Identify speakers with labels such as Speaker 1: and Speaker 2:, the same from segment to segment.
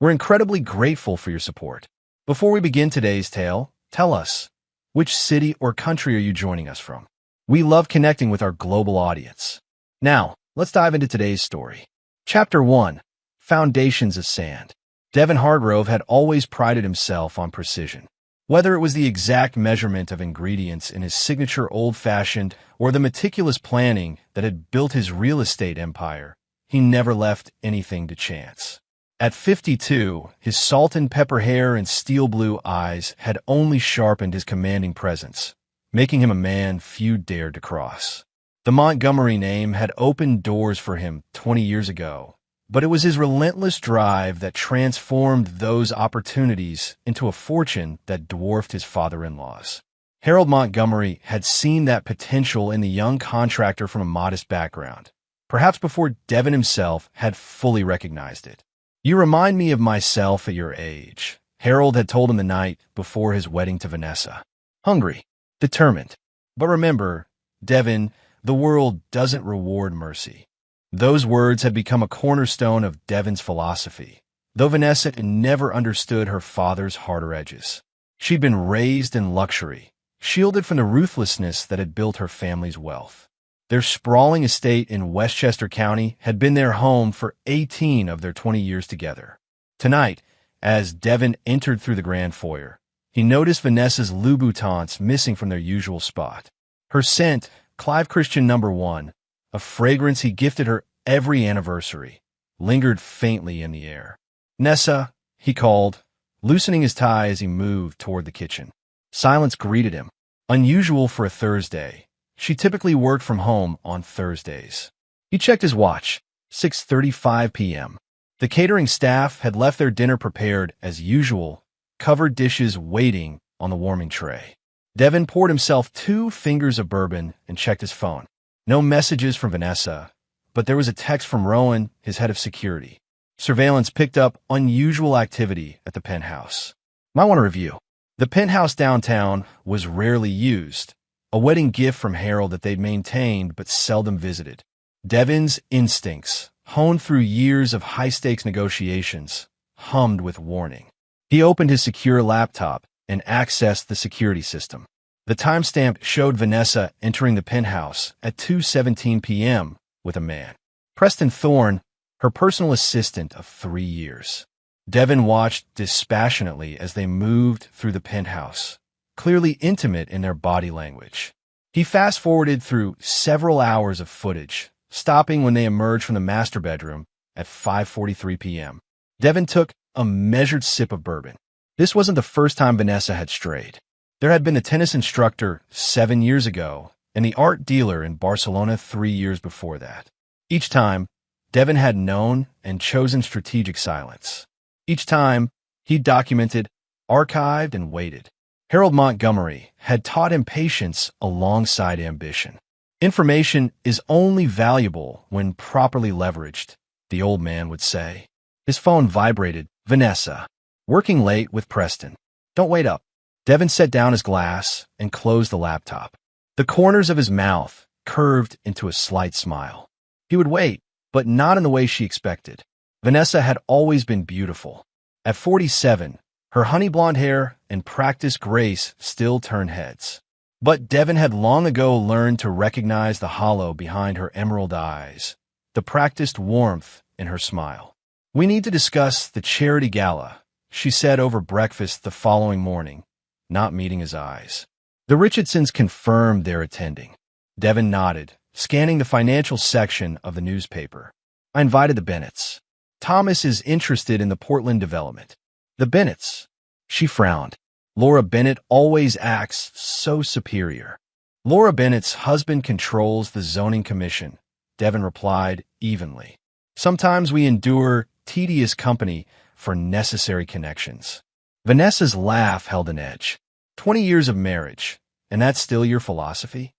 Speaker 1: We're incredibly grateful for your support. Before we begin today's tale, tell us, which city or country are you joining us from? We love connecting with our global audience. Now, let's dive into today's story. Chapter 1. Foundations of Sand. Devin Hargrove had always prided himself on precision. Whether it was the exact measurement of ingredients in his signature old-fashioned or the meticulous planning that had built his real estate empire, he never left anything to chance. At 52, his salt and pepper hair and steel blue eyes had only sharpened his commanding presence, making him a man few dared to cross. The Montgomery name had opened doors for him 20 years ago, but it was his relentless drive that transformed those opportunities into a fortune that dwarfed his father-in-law's. Harold Montgomery had seen that potential in the young contractor from a modest background, perhaps before Devin himself had fully recognized it. "You remind me of myself at your age," Harold had told him the night before his wedding to Vanessa. "Hungry, determined. But remember, Devin, the world doesn't reward mercy." Those words had become a cornerstone of Devin's philosophy, though Vanessa never understood her father's harder edges. She'd been raised in luxury, shielded from the ruthlessness that had built her family's wealth. Their sprawling estate in Westchester County had been their home for 18 of their 20 years together. Tonight, as Devin entered through the grand foyer, he noticed Vanessa's Louboutins missing from their usual spot. Her scent, Clive Christian No. 1, a fragrance he gifted her every anniversary, lingered faintly in the air. "Nessa," he called, loosening his tie as he moved toward the kitchen. Silence greeted him, unusual for a Thursday. She typically worked from home on Thursdays. He checked his watch, 6:35 p.m. The catering staff had left their dinner prepared as usual, covered dishes waiting on the warming tray. Devin poured himself 2 fingers of bourbon and checked his phone. No messages from Vanessa, but there was a text from Rowan, his head of security. Surveillance picked up unusual activity at the penthouse. "Might want to review." The penthouse downtown was rarely used, a wedding gift from Harold that they'd maintained but seldom visited. Devin's instincts, honed through years of high-stakes negotiations, hummed with warning. He opened his secure laptop and accessed the security system. The timestamp showed Vanessa entering the penthouse at 2:17 p.m. with a man. Preston Thorne, her personal assistant of 3 years. Devin watched dispassionately as they moved through the penthouse, clearly intimate in their body language. He fast-forwarded through several hours of footage, stopping when they emerged from the master bedroom at 5:43 p.m. Devin took a measured sip of bourbon. This wasn't the first time Vanessa had strayed. There had been the tennis instructor 7 years ago and the art dealer in Barcelona 3 years before that. Each time, Devin had known and chosen strategic silence. Each time, he documented, archived, and waited. Harold Montgomery had taught him patience alongside ambition. "Information is only valuable when properly leveraged," the old man would say. His phone vibrated. "Vanessa. Working late with Preston. Don't wait up." Devin set down his glass and closed the laptop. The corners of his mouth curved into a slight smile. He would wait, but not in the way she expected. Vanessa had always been beautiful. At 47, her honey blonde hair and practiced grace still turned heads. But Devin had long ago learned to recognize the hollow behind her emerald eyes, the practiced warmth in her smile. "We need to discuss the charity gala," she said over breakfast the following morning, not meeting his eyes. The Richardsons confirmed their attending. Devin nodded, scanning the financial section of the newspaper. "I invited the Bennetts. Thomas is interested in the Portland development." "The Bennetts?" She frowned. Laura Bennett always acts so superior. "Laura Bennett's husband controls the zoning commission," Devin replied evenly. "Sometimes we endure tedious company for necessary connections." Vanessa's laugh held an edge. 20 years of marriage, and that's still your philosophy?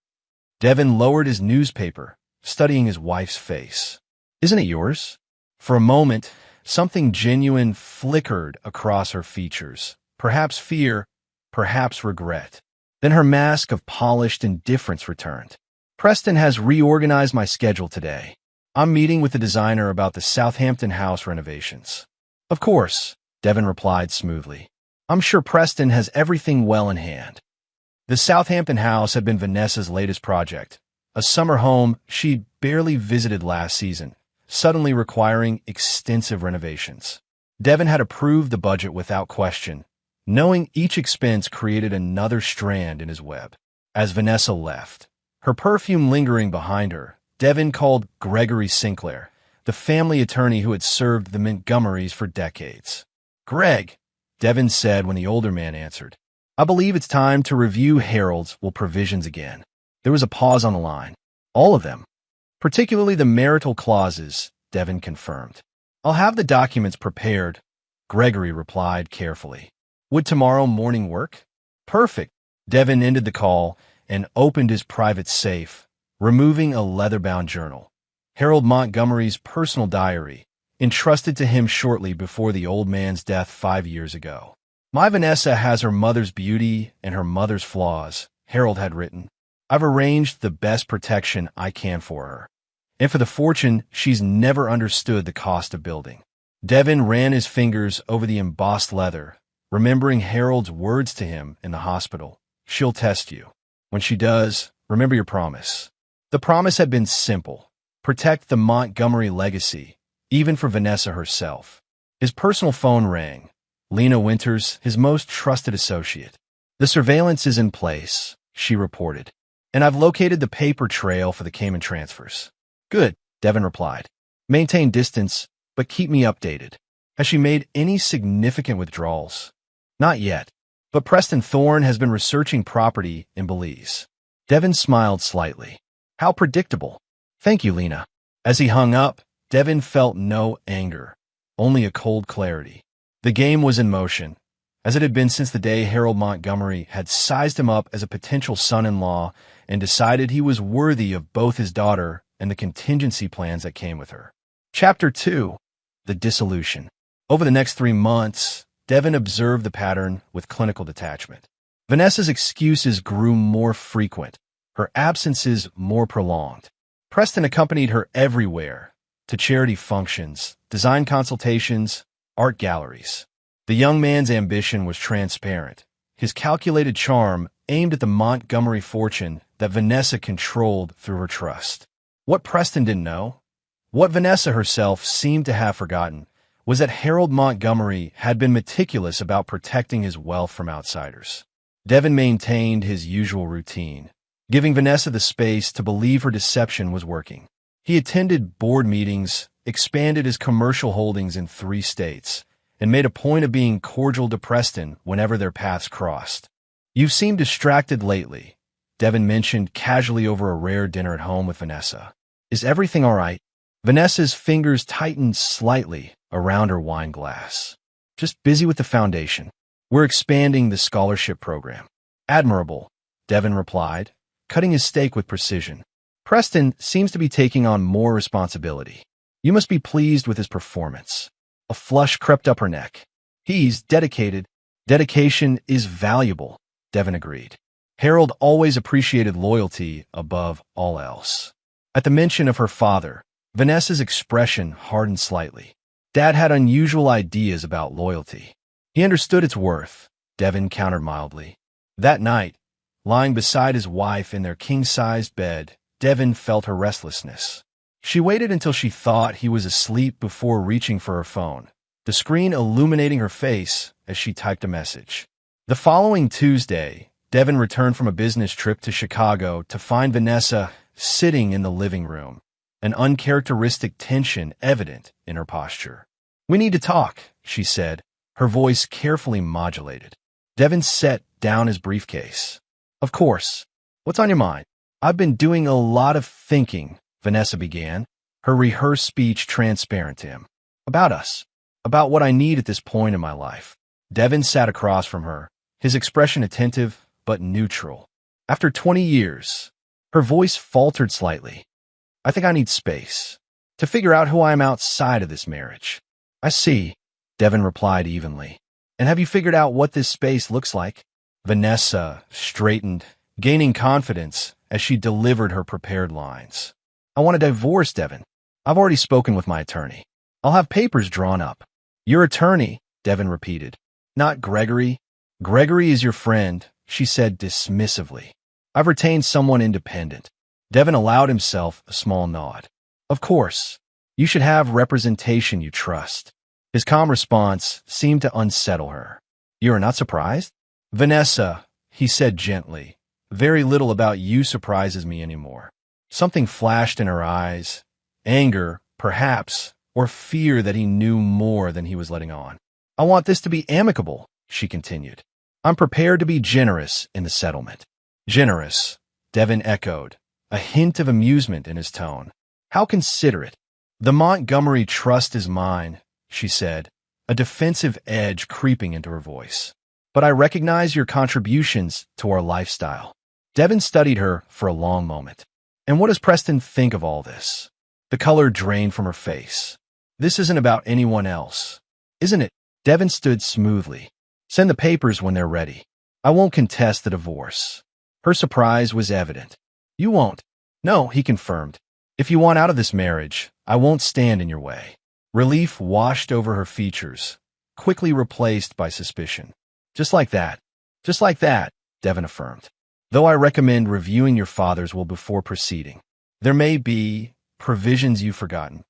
Speaker 1: Devin lowered his newspaper, studying his wife's face. "Isn't it yours?" For a moment, something genuine flickered across her features. Perhaps fear, perhaps regret. Then her mask of polished indifference returned. "Preston has reorganized my schedule today. I'm meeting with the designer about the Southampton house renovations." Of course, Devin replied smoothly. I'm sure Preston has everything well in hand. The Southampton house had been Vanessa's latest project, a summer home she'd barely visited last season, suddenly requiring extensive renovations. Devin had approved the budget without question, knowing each expense created another strand in his web. As Vanessa left, her perfume lingering behind her, Devin called Gregory Sinclair, the family attorney who had served the Montgomerys for decades. Greg, Devin said when the older man answered, I believe it's time to review Harold's will provisions again. There was a pause on the line. All of them. Particularly the marital clauses, Devin confirmed. I'll have the documents prepared, Gregory replied carefully. Would tomorrow morning work? Perfect. Devin ended the call and opened his private safe, removing a leather-bound journal. Harold Montgomery's personal diary, entrusted to him shortly before the old man's death 5 years ago. My Vanessa has her mother's beauty and her mother's flaws, Harold had written. I've arranged the best protection I can for her. And for the fortune she's never understood the cost of building. Devin ran his fingers over the embossed leather, remembering Harold's words to him in the hospital. She'll test you. When she does, remember your promise. The promise had been simple. Protect the Montgomery legacy, even for Vanessa herself. His personal phone rang. Lena Winters, his most trusted associate. The surveillance is in place, she reported. And I've located the paper trail for the Cayman transfers. Good, Devin replied. Maintain distance, but keep me updated. Has she made any significant withdrawals? Not yet, but Preston Thorne has been researching property in Belize. Devin smiled slightly. How predictable. Thank you, Lena. As he hung up, Devin felt no anger, only a cold clarity. The game was in motion, as it had been since the day Harold Montgomery had sized him up as a potential son-in-law and decided he was worthy of both his daughter and the contingency plans that came with her. Chapter 2. The Dissolution. Over the next 3 months, Devin observed the pattern with clinical detachment. Vanessa's excuses grew more frequent, her absences more prolonged. Preston accompanied her everywhere, to charity functions, design consultations, art galleries. The young man's ambition was transparent. His calculated charm aimed at the Montgomery fortune that Vanessa controlled through her trust. What Preston didn't know, what Vanessa herself seemed to have forgotten, was that Harold Montgomery had been meticulous about protecting his wealth from outsiders. Devin maintained his usual routine, giving Vanessa the space to believe her deception was working. He attended board meetings, expanded his commercial holdings in 3 states, and made a point of being cordial to Preston whenever their paths crossed. You seem distracted lately, Devin mentioned casually over a rare dinner at home with Vanessa. Is everything all right? Vanessa's fingers tightened slightly around her wine glass. Just busy with the foundation. We're expanding the scholarship program. Admirable, Devin replied, cutting his steak with precision. Preston seems to be taking on more responsibility. You must be pleased with his performance. A flush crept up her neck. He's dedicated. Dedication is valuable, Devin agreed. Harold always appreciated loyalty above all else. At the mention of her father, Vanessa's expression hardened slightly. Dad had unusual ideas about loyalty. He understood its worth, Devin countered mildly. That night, lying beside his wife in their king-sized bed, Devin felt her restlessness. She waited until she thought he was asleep before reaching for her phone, the screen illuminating her face as she typed a message. The following Tuesday, Devin returned from a business trip to Chicago to find Vanessa sitting in the living room, an uncharacteristic tension evident in her posture. We need to talk, she said, her voice carefully modulated. Devin set down his briefcase. Of course. What's on your mind? I've been doing a lot of thinking, Vanessa began, her rehearsed speech transparent to him. About us. About what I need at this point in my life. Devin sat across from her, his expression attentive but neutral. After 20 years, her voice faltered slightly. I think I need space to figure out who I am outside of this marriage. I see, Devin replied evenly. And have you figured out what this space looks like? Vanessa straightened, gaining confidence as she delivered her prepared lines. I want a divorce, Devin. I've already spoken with my attorney. I'll have papers drawn up. Your attorney, Devin repeated. Not Gregory. Gregory is your friend, she said dismissively. I've retained someone independent. Devin allowed himself a small nod. Of course. You should have representation you trust. His calm response seemed to unsettle her. You are not surprised? Vanessa, he said gently, very little about you surprises me anymore. Something flashed in her eyes. Anger, perhaps, or fear that he knew more than he was letting on. I want this to be amicable, she continued. I'm prepared to be generous in the settlement. Generous, Devin echoed, a hint of amusement in his tone. How considerate. The Montgomery trust is mine, she said, a defensive edge creeping into her voice. But I recognize your contributions to our lifestyle. Devin studied her for a long moment. And what does Preston think of all this? The color drained from her face. This isn't about anyone else, isn't it? Devin stood smoothly. Send the papers when they're ready. I won't contest the divorce. Her surprise was evident. You won't. No, he confirmed. If you want out of this marriage, I won't stand in your way. Relief washed over her features, quickly replaced by suspicion. Just like that. Just like that, Devin affirmed. Though I recommend reviewing your father's will before proceeding. There may be provisions you've forgotten.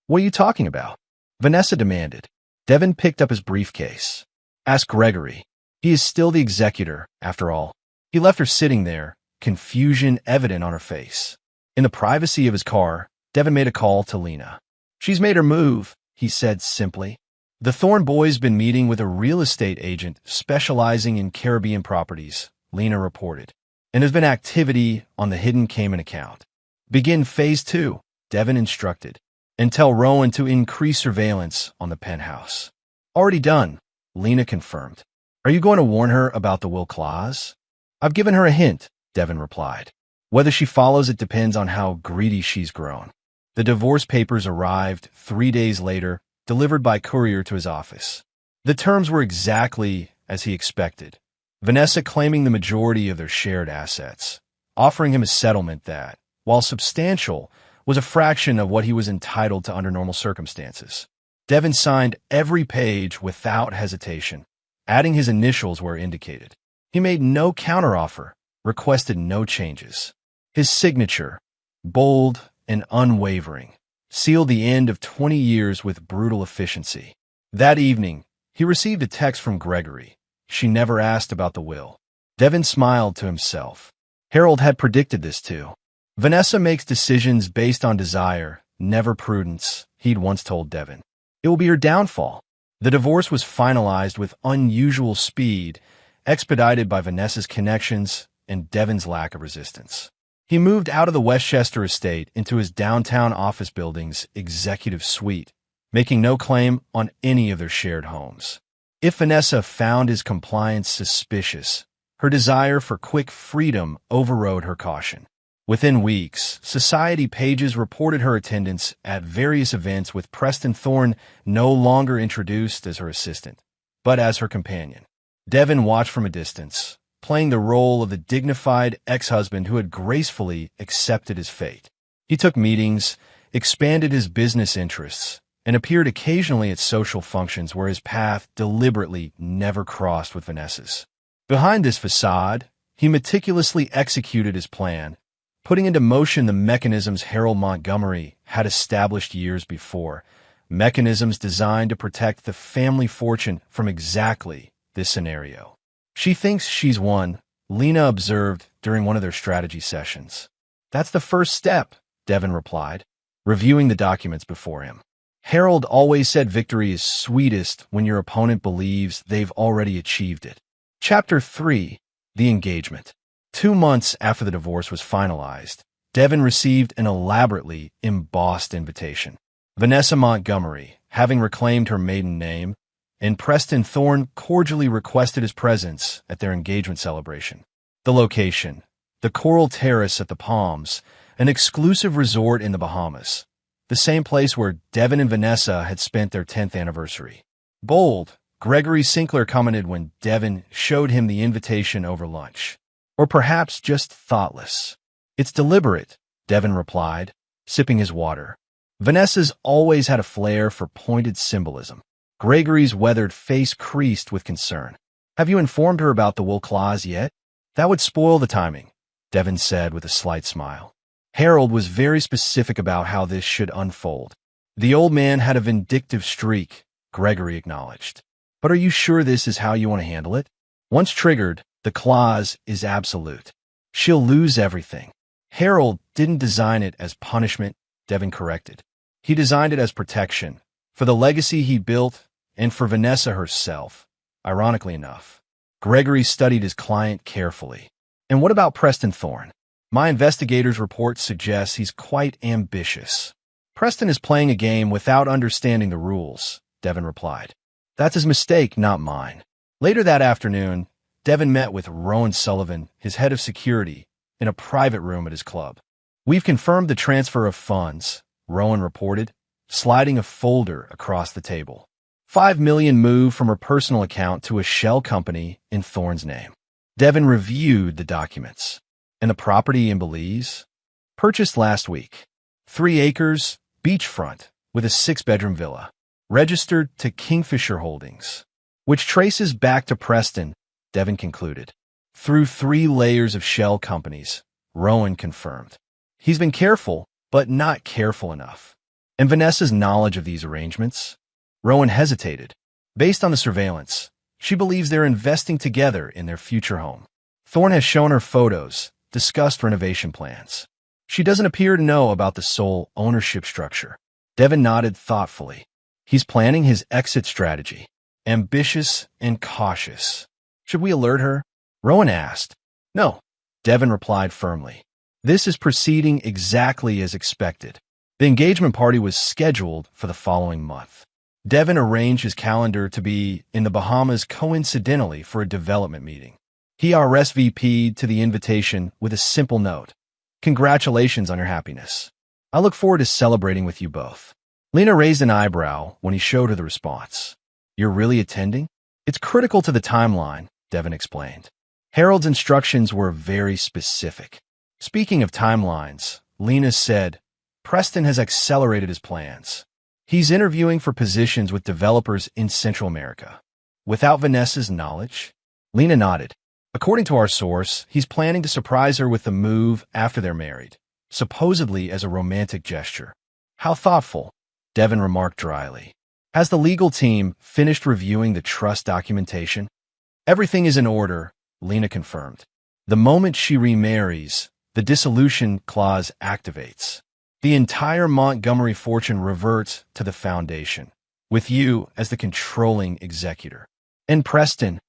Speaker 1: What are you talking about? Vanessa demanded. Devin picked up his briefcase. Ask Gregory. He is still the executor, after all. He left her sitting there, confusion evident on her face. In the privacy of his car, Devin made a call to Lena. She's made her move, he said simply. The Thorne boy's been meeting with a real estate agent specializing in Caribbean properties, Lena reported. And there's been activity on the hidden Cayman account. Begin phase 2, Devin instructed, and tell Rowan to increase surveillance on the penthouse. Already done, Lena confirmed. Are you going to warn her about the will clause? I've given her a hint, Devin replied. Whether she follows it depends on how greedy she's grown. The divorce papers arrived 3 days later, delivered by courier to his office. The terms were exactly as he expected. Vanessa claiming the majority of their shared assets, offering him a settlement that, while substantial, was a fraction of what he was entitled to under normal circumstances. Devin signed every page without hesitation, adding his initials where indicated. He made no counteroffer, requested no changes. His signature, bold and unwavering, sealed the end of 20 years with brutal efficiency. That evening, he received a text from Gregory. She never asked about the will. Devin smiled to himself. Harold had predicted this too. Vanessa makes decisions based on desire, never prudence, he'd once told Devin. It will be her downfall. The divorce was finalized with unusual speed, expedited by Vanessa's connections and Devin's lack of resistance. He moved out of the Westchester estate into his downtown office building's executive suite, making no claim on any of their shared homes. If Vanessa found his compliance suspicious, her desire for quick freedom overrode her caution. Within weeks, society pages reported her attendance at various events with Preston Thorne no longer introduced as her assistant, but as her companion. Devin watched from a distance, playing the role of the dignified ex-husband who had gracefully accepted his fate. He took meetings, expanded his business interests, and appeared occasionally at social functions where his path deliberately never crossed with Vanessa's. Behind this facade, he meticulously executed his plan, putting into motion the mechanisms Harold Montgomery had established years before, mechanisms designed to protect the family fortune from exactly this scenario. She thinks she's won, Lena observed during one of their strategy sessions. That's the first step, Devin replied, reviewing the documents before him. Harold always said victory is sweetest when your opponent believes they've already achieved it. Chapter 3, The Engagement. 2 months after the divorce was finalized, Devin received an elaborately embossed invitation. Vanessa Montgomery, having reclaimed her maiden name, and Preston Thorne cordially requested his presence at their engagement celebration. The location, the Coral Terrace at the Palms, an exclusive resort in the Bahamas, the same place where Devin and Vanessa had spent their 10th anniversary. Bold, Gregory Sinclair commented when Devin showed him the invitation over lunch. Or perhaps just thoughtless. It's deliberate, Devin replied, sipping his water. Vanessa's always had a flair for pointed symbolism. Gregory's weathered face creased with concern. Have you informed her about the will clause yet? That would spoil the timing, Devon said with a slight smile. Harold was very specific about how this should unfold. The old man had a vindictive streak, Gregory acknowledged. But are you sure this is how you want to handle it? Once triggered, the clause is absolute. She'll lose everything. Harold didn't design it as punishment, Devon corrected. He designed it as protection, for the legacy he built and for Vanessa herself. Ironically enough, Gregory studied his client carefully. And what about Preston Thorne? My investigator's report suggests he's quite ambitious. Preston is playing a game without understanding the rules, Devon replied. That's his mistake, not mine. Later that afternoon, Devon met with Rowan Sullivan, his head of security, in a private room at his club. We've confirmed the transfer of funds, Rowan reported, sliding a folder across the table. $5 million moved from her personal account to a shell company in Thorne's name. Devon reviewed the documents. And the property in Belize? Purchased last week. 3 acres, beachfront, with a 6-bedroom villa. Registered to Kingfisher Holdings. Which traces back to Preston, Devon concluded. Through 3 layers of shell companies, Rowan confirmed. He's been careful, but not careful enough. And Vanessa's knowledge of these arrangements? Rowan hesitated. Based on the surveillance, she believes they're investing together in their future home. Thorne has shown her photos, discussed renovation plans. She doesn't appear to know about the sole ownership structure. Devon nodded thoughtfully. He's planning his exit strategy. Ambitious and cautious. Should we alert her? Rowan asked. No, Devon replied firmly. This is proceeding exactly as expected. The engagement party was scheduled for the following month. Devon arranged his calendar to be in the Bahamas coincidentally for a development meeting. He RSVP'd to the invitation with a simple note. Congratulations on your happiness. I look forward to celebrating with you both. Lena raised an eyebrow when he showed her the response. You're really attending? It's critical to the timeline, Devon explained. Harold's instructions were very specific. Speaking of timelines, Lena said, Preston has accelerated his plans. He's interviewing for positions with developers in Central America. Without Vanessa's knowledge? Lena nodded. According to our source, he's planning to surprise her with the move after they're married, supposedly as a romantic gesture. How thoughtful, Devon remarked dryly. Has the legal team finished reviewing the trust documentation? Everything is in order, Lena confirmed. The moment she remarries, the dissolution clause activates. The entire Montgomery fortune reverts to the foundation, with you as the controlling executor. And Preston,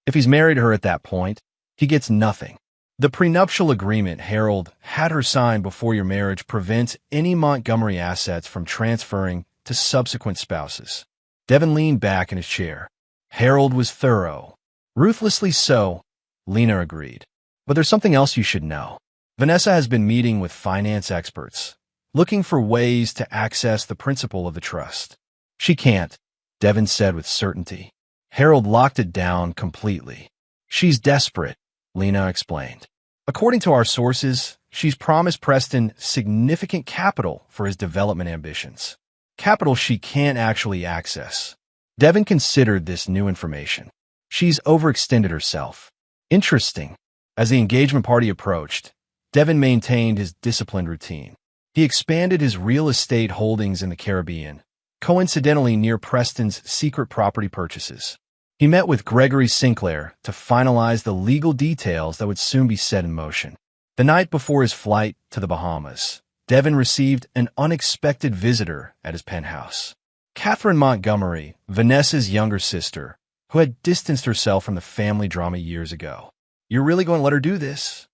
Speaker 1: if he's married her at that point, he gets nothing. The prenuptial agreement Harold had her sign before your marriage prevents any Montgomery assets from transferring to subsequent spouses. Devon leaned back in his chair. Harold was thorough. Ruthlessly so, Lena agreed. But there's something else you should know. Vanessa has been meeting with finance experts, looking for ways to access the principal of the trust. She can't, Devon said with certainty. Harold locked it down completely. She's desperate, Lena explained. According to our sources, she's promised Preston significant capital for his development ambitions. Capital she can't actually access. Devon considered this new information. She's overextended herself. Interesting. As the engagement party approached, Devon maintained his disciplined routine. He expanded his real estate holdings in the Caribbean, coincidentally near Preston's secret property purchases. He met with Gregory Sinclair to finalize the legal details that would soon be set in motion. The night before his flight to the Bahamas, Devon received an unexpected visitor at his penthouse. Catherine Montgomery, Vanessa's younger sister, who had distanced herself from the family drama years ago. You're really going to let her do this?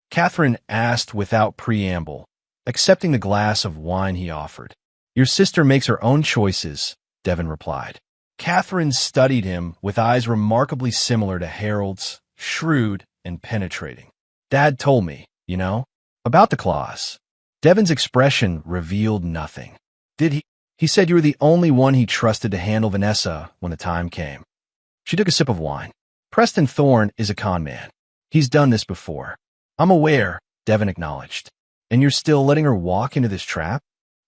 Speaker 1: Catherine asked without preamble, accepting the glass of wine he offered. Your sister makes her own choices, Devon replied. Catherine studied him with eyes remarkably similar to Harold's, shrewd and penetrating. Dad told me, about the clause. Devon's expression revealed nothing. Did he? He said you were the only one he trusted to handle Vanessa when the time came. She took a sip of wine. Preston Thorne is a con man. He's done this before. I'm aware, Devon acknowledged. And you're still letting her walk into this trap?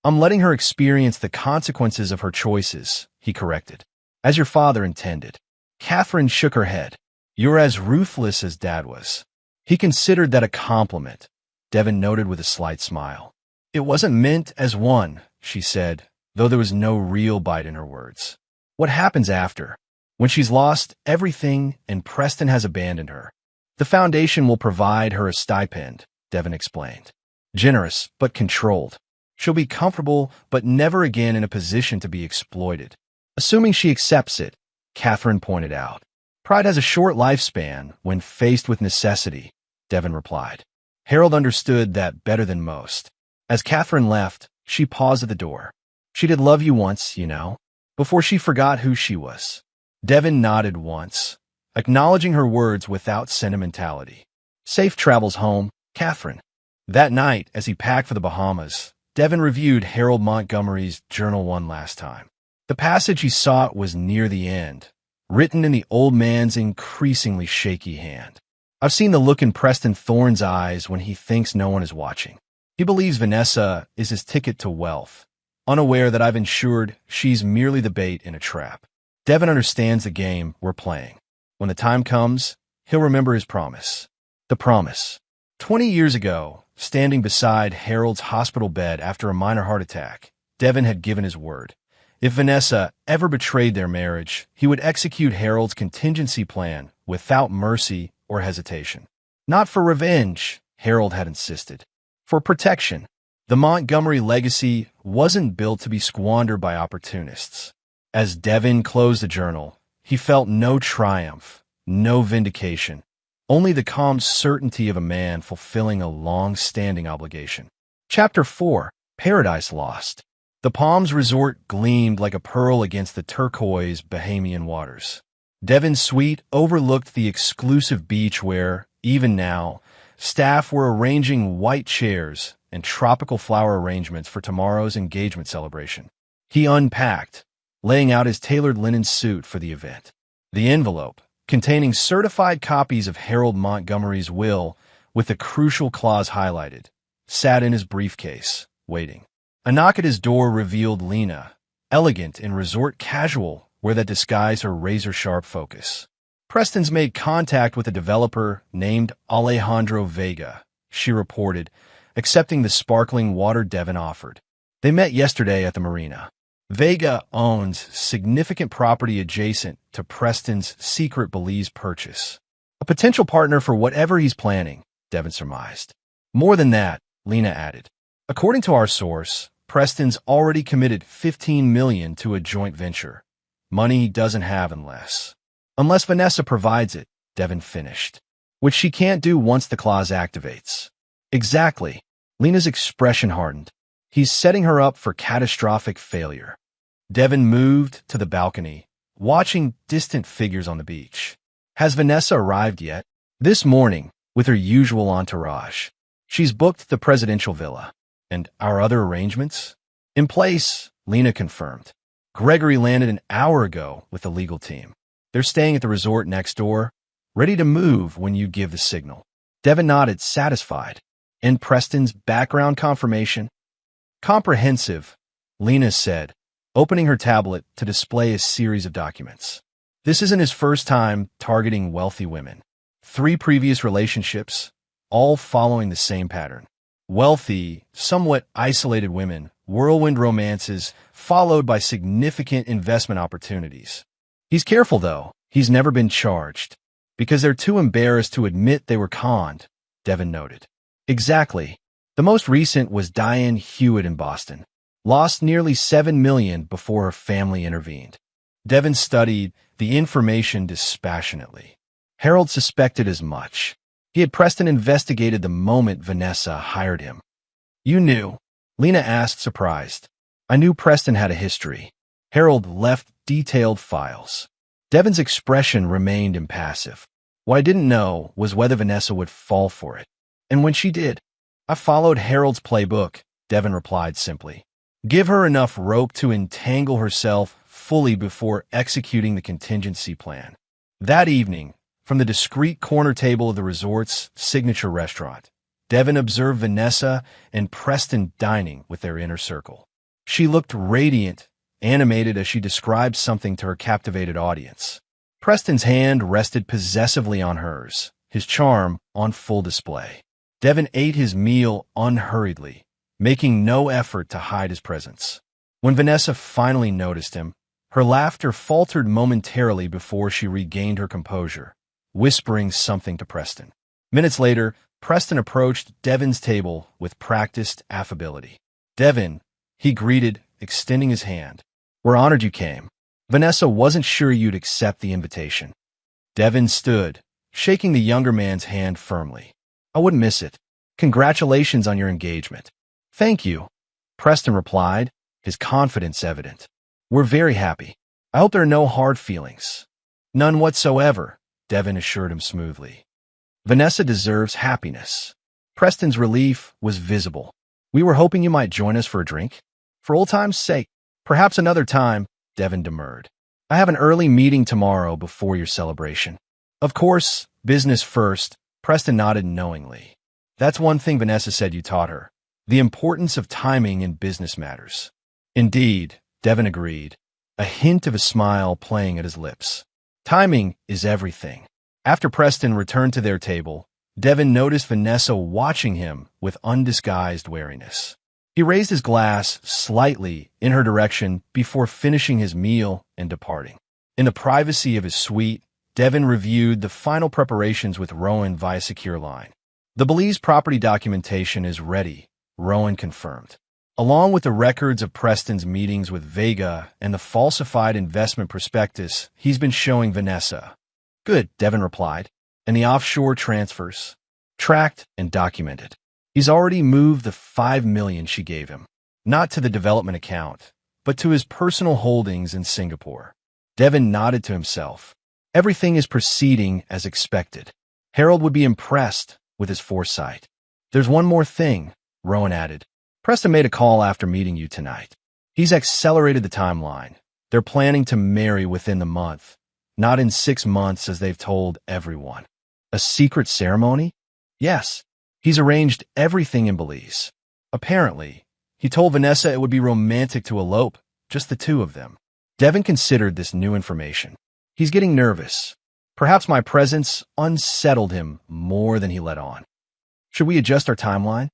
Speaker 1: I'm letting her experience the consequences of her choices, he corrected. As your father intended. Catherine shook her head. You're as ruthless as Dad was. He considered that a compliment, Devon noted with a slight smile. It wasn't meant as one, she said, though there was no real bite in her words. What happens after? When she's lost everything and Preston has abandoned her. The foundation will provide her a stipend, Devon explained. Generous, but controlled. She'll be comfortable, but never again in a position to be exploited. Assuming she accepts it, Catherine pointed out. Pride has a short lifespan when faced with necessity, Devon replied. Harold understood that better than most. As Catherine left, she paused at the door. She did love you once, you know, before she forgot who she was. Devon nodded once, acknowledging her words without sentimentality. Safe travels home, Catherine. That night, as he packed for the Bahamas, Devon reviewed Harold Montgomery's journal one last time. The passage he sought was near the end, written in the old man's increasingly shaky hand. I've seen the look in Preston Thorne's eyes when he thinks no one is watching. He believes Vanessa is his ticket to wealth, unaware that I've ensured she's merely the bait in a trap. Devon understands the game we're playing. When the time comes, he'll remember his promise. The promise. 20 years ago, standing beside Harold's hospital bed after a minor heart attack, Devon had given his word. If Vanessa ever betrayed their marriage, he would execute Harold's contingency plan without mercy or hesitation. Not for revenge, Harold had insisted. For protection. The Montgomery legacy wasn't built to be squandered by opportunists. As Devon closed the journal, he felt no triumph, no vindication, only the calm certainty of a man fulfilling a long-standing obligation. Chapter 4. Paradise Lost. The Palms Resort gleamed like a pearl against the turquoise Bahamian waters. Devon's suite overlooked the exclusive beach where, even now, staff were arranging white chairs and tropical flower arrangements for tomorrow's engagement celebration. He unpacked, laying out his tailored linen suit for the event. The envelope, containing certified copies of Harold Montgomery's will with the crucial clause highlighted, sat in his briefcase, waiting. A knock at his door revealed Lena, elegant in resort casual wear that disguised her razor-sharp focus. Preston's made contact with a developer named Alejandro Vega, she reported, accepting the sparkling water Devon offered. They met yesterday at the marina. Vega owns significant property adjacent to Preston's secret Belize purchase. A potential partner for whatever he's planning, Devon surmised. More than that, Lena added. According to our source, Preston's already committed $15 million to a joint venture. Money he doesn't have unless Vanessa provides it, Devon finished. Which she can't do once the clause activates. Exactly. Lena's expression hardened. He's setting her up for catastrophic failure. Devon moved to the balcony, watching distant figures on the beach. Has Vanessa arrived yet? This morning, with her usual entourage. She's booked the presidential villa. And our other arrangements? In place, Lena confirmed. Gregory landed an hour ago with the legal team. They're staying at the resort next door, ready to move when you give the signal. Devon nodded, satisfied. And Preston's background confirmation? Comprehensive, Lena said, opening her tablet to display a series of documents. This isn't his first time targeting wealthy women. 3 previous relationships, all following the same pattern. Wealthy, somewhat isolated women, whirlwind romances, followed by significant investment opportunities. He's careful, though. He's never been charged. Because they're too embarrassed to admit they were conned, Devon noted. Exactly. The most recent was Diane Hewitt in Boston. Lost nearly $7 million before her family intervened. Devon studied the information dispassionately. Harold suspected as much. He had Preston investigated the moment Vanessa hired him. You knew? Lena asked, surprised. I knew Preston had a history. Harold left detailed files. Devon's expression remained impassive. What I didn't know was whether Vanessa would fall for it. And when she did, I followed Harold's playbook, Devon replied simply. Give her enough rope to entangle herself fully before executing the contingency plan. That evening, from the discreet corner table of the resort's signature restaurant, Devon observed Vanessa and Preston dining with their inner circle. She looked radiant animated as she described something to her captivated audience. Preston's hand rested possessively on hers, his charm on full display. Devin ate his meal unhurriedly, making no effort to hide his presence. When Vanessa finally noticed him, her laughter faltered momentarily before she regained her composure, whispering something to Preston. Minutes later, Preston approached Devin's table with practiced affability. "Devin," he greeted, extending his hand. "We're honored you came. Vanessa wasn't sure you'd accept the invitation." Devin stood, shaking the younger man's hand firmly. "I wouldn't miss it. Congratulations on your engagement." "Thank you," Preston replied, his confidence evident. "We're very happy. I hope there are no hard feelings." "None whatsoever," Devin assured him smoothly. "Vanessa deserves happiness." Preston's relief was visible. "We were hoping you might join us for a drink." "For old time's sake, perhaps another time," Devin demurred. "I have an early meeting tomorrow before your celebration." "Of course, business first," Preston nodded knowingly. "That's one thing Vanessa said you taught her, the importance of timing in business matters." "Indeed," Devin agreed, a hint of a smile playing at his lips. "Timing is everything." After Preston returned to their table, Devin noticed Vanessa watching him with undisguised wariness. He raised his glass slightly in her direction before finishing his meal and departing. In the privacy of his suite, Devin reviewed the final preparations with Rowan via secure line. "The Belize property documentation is ready," Rowan confirmed. Along with the records of Preston's meetings with Vega and the falsified investment prospectus he's been showing Vanessa. "Good," Devin replied. "And the offshore transfers?" "Tracked and documented. He's already moved the $5 million she gave him, not to the development account, but to his personal holdings in Singapore." Devin nodded to himself. Everything is proceeding as expected. Harold would be impressed with his foresight. "There's one more thing," Rowan added. "Preston made a call after meeting you tonight. He's accelerated the timeline. They're planning to marry within the month, not in 6 months as they've told everyone." "A secret ceremony?" "Yes. He's arranged everything in Belize. Apparently, he told Vanessa it would be romantic to elope, just the two of them." Devin considered this new information. "He's getting nervous. Perhaps my presence unsettled him more than he let on." "Should we adjust our timeline?"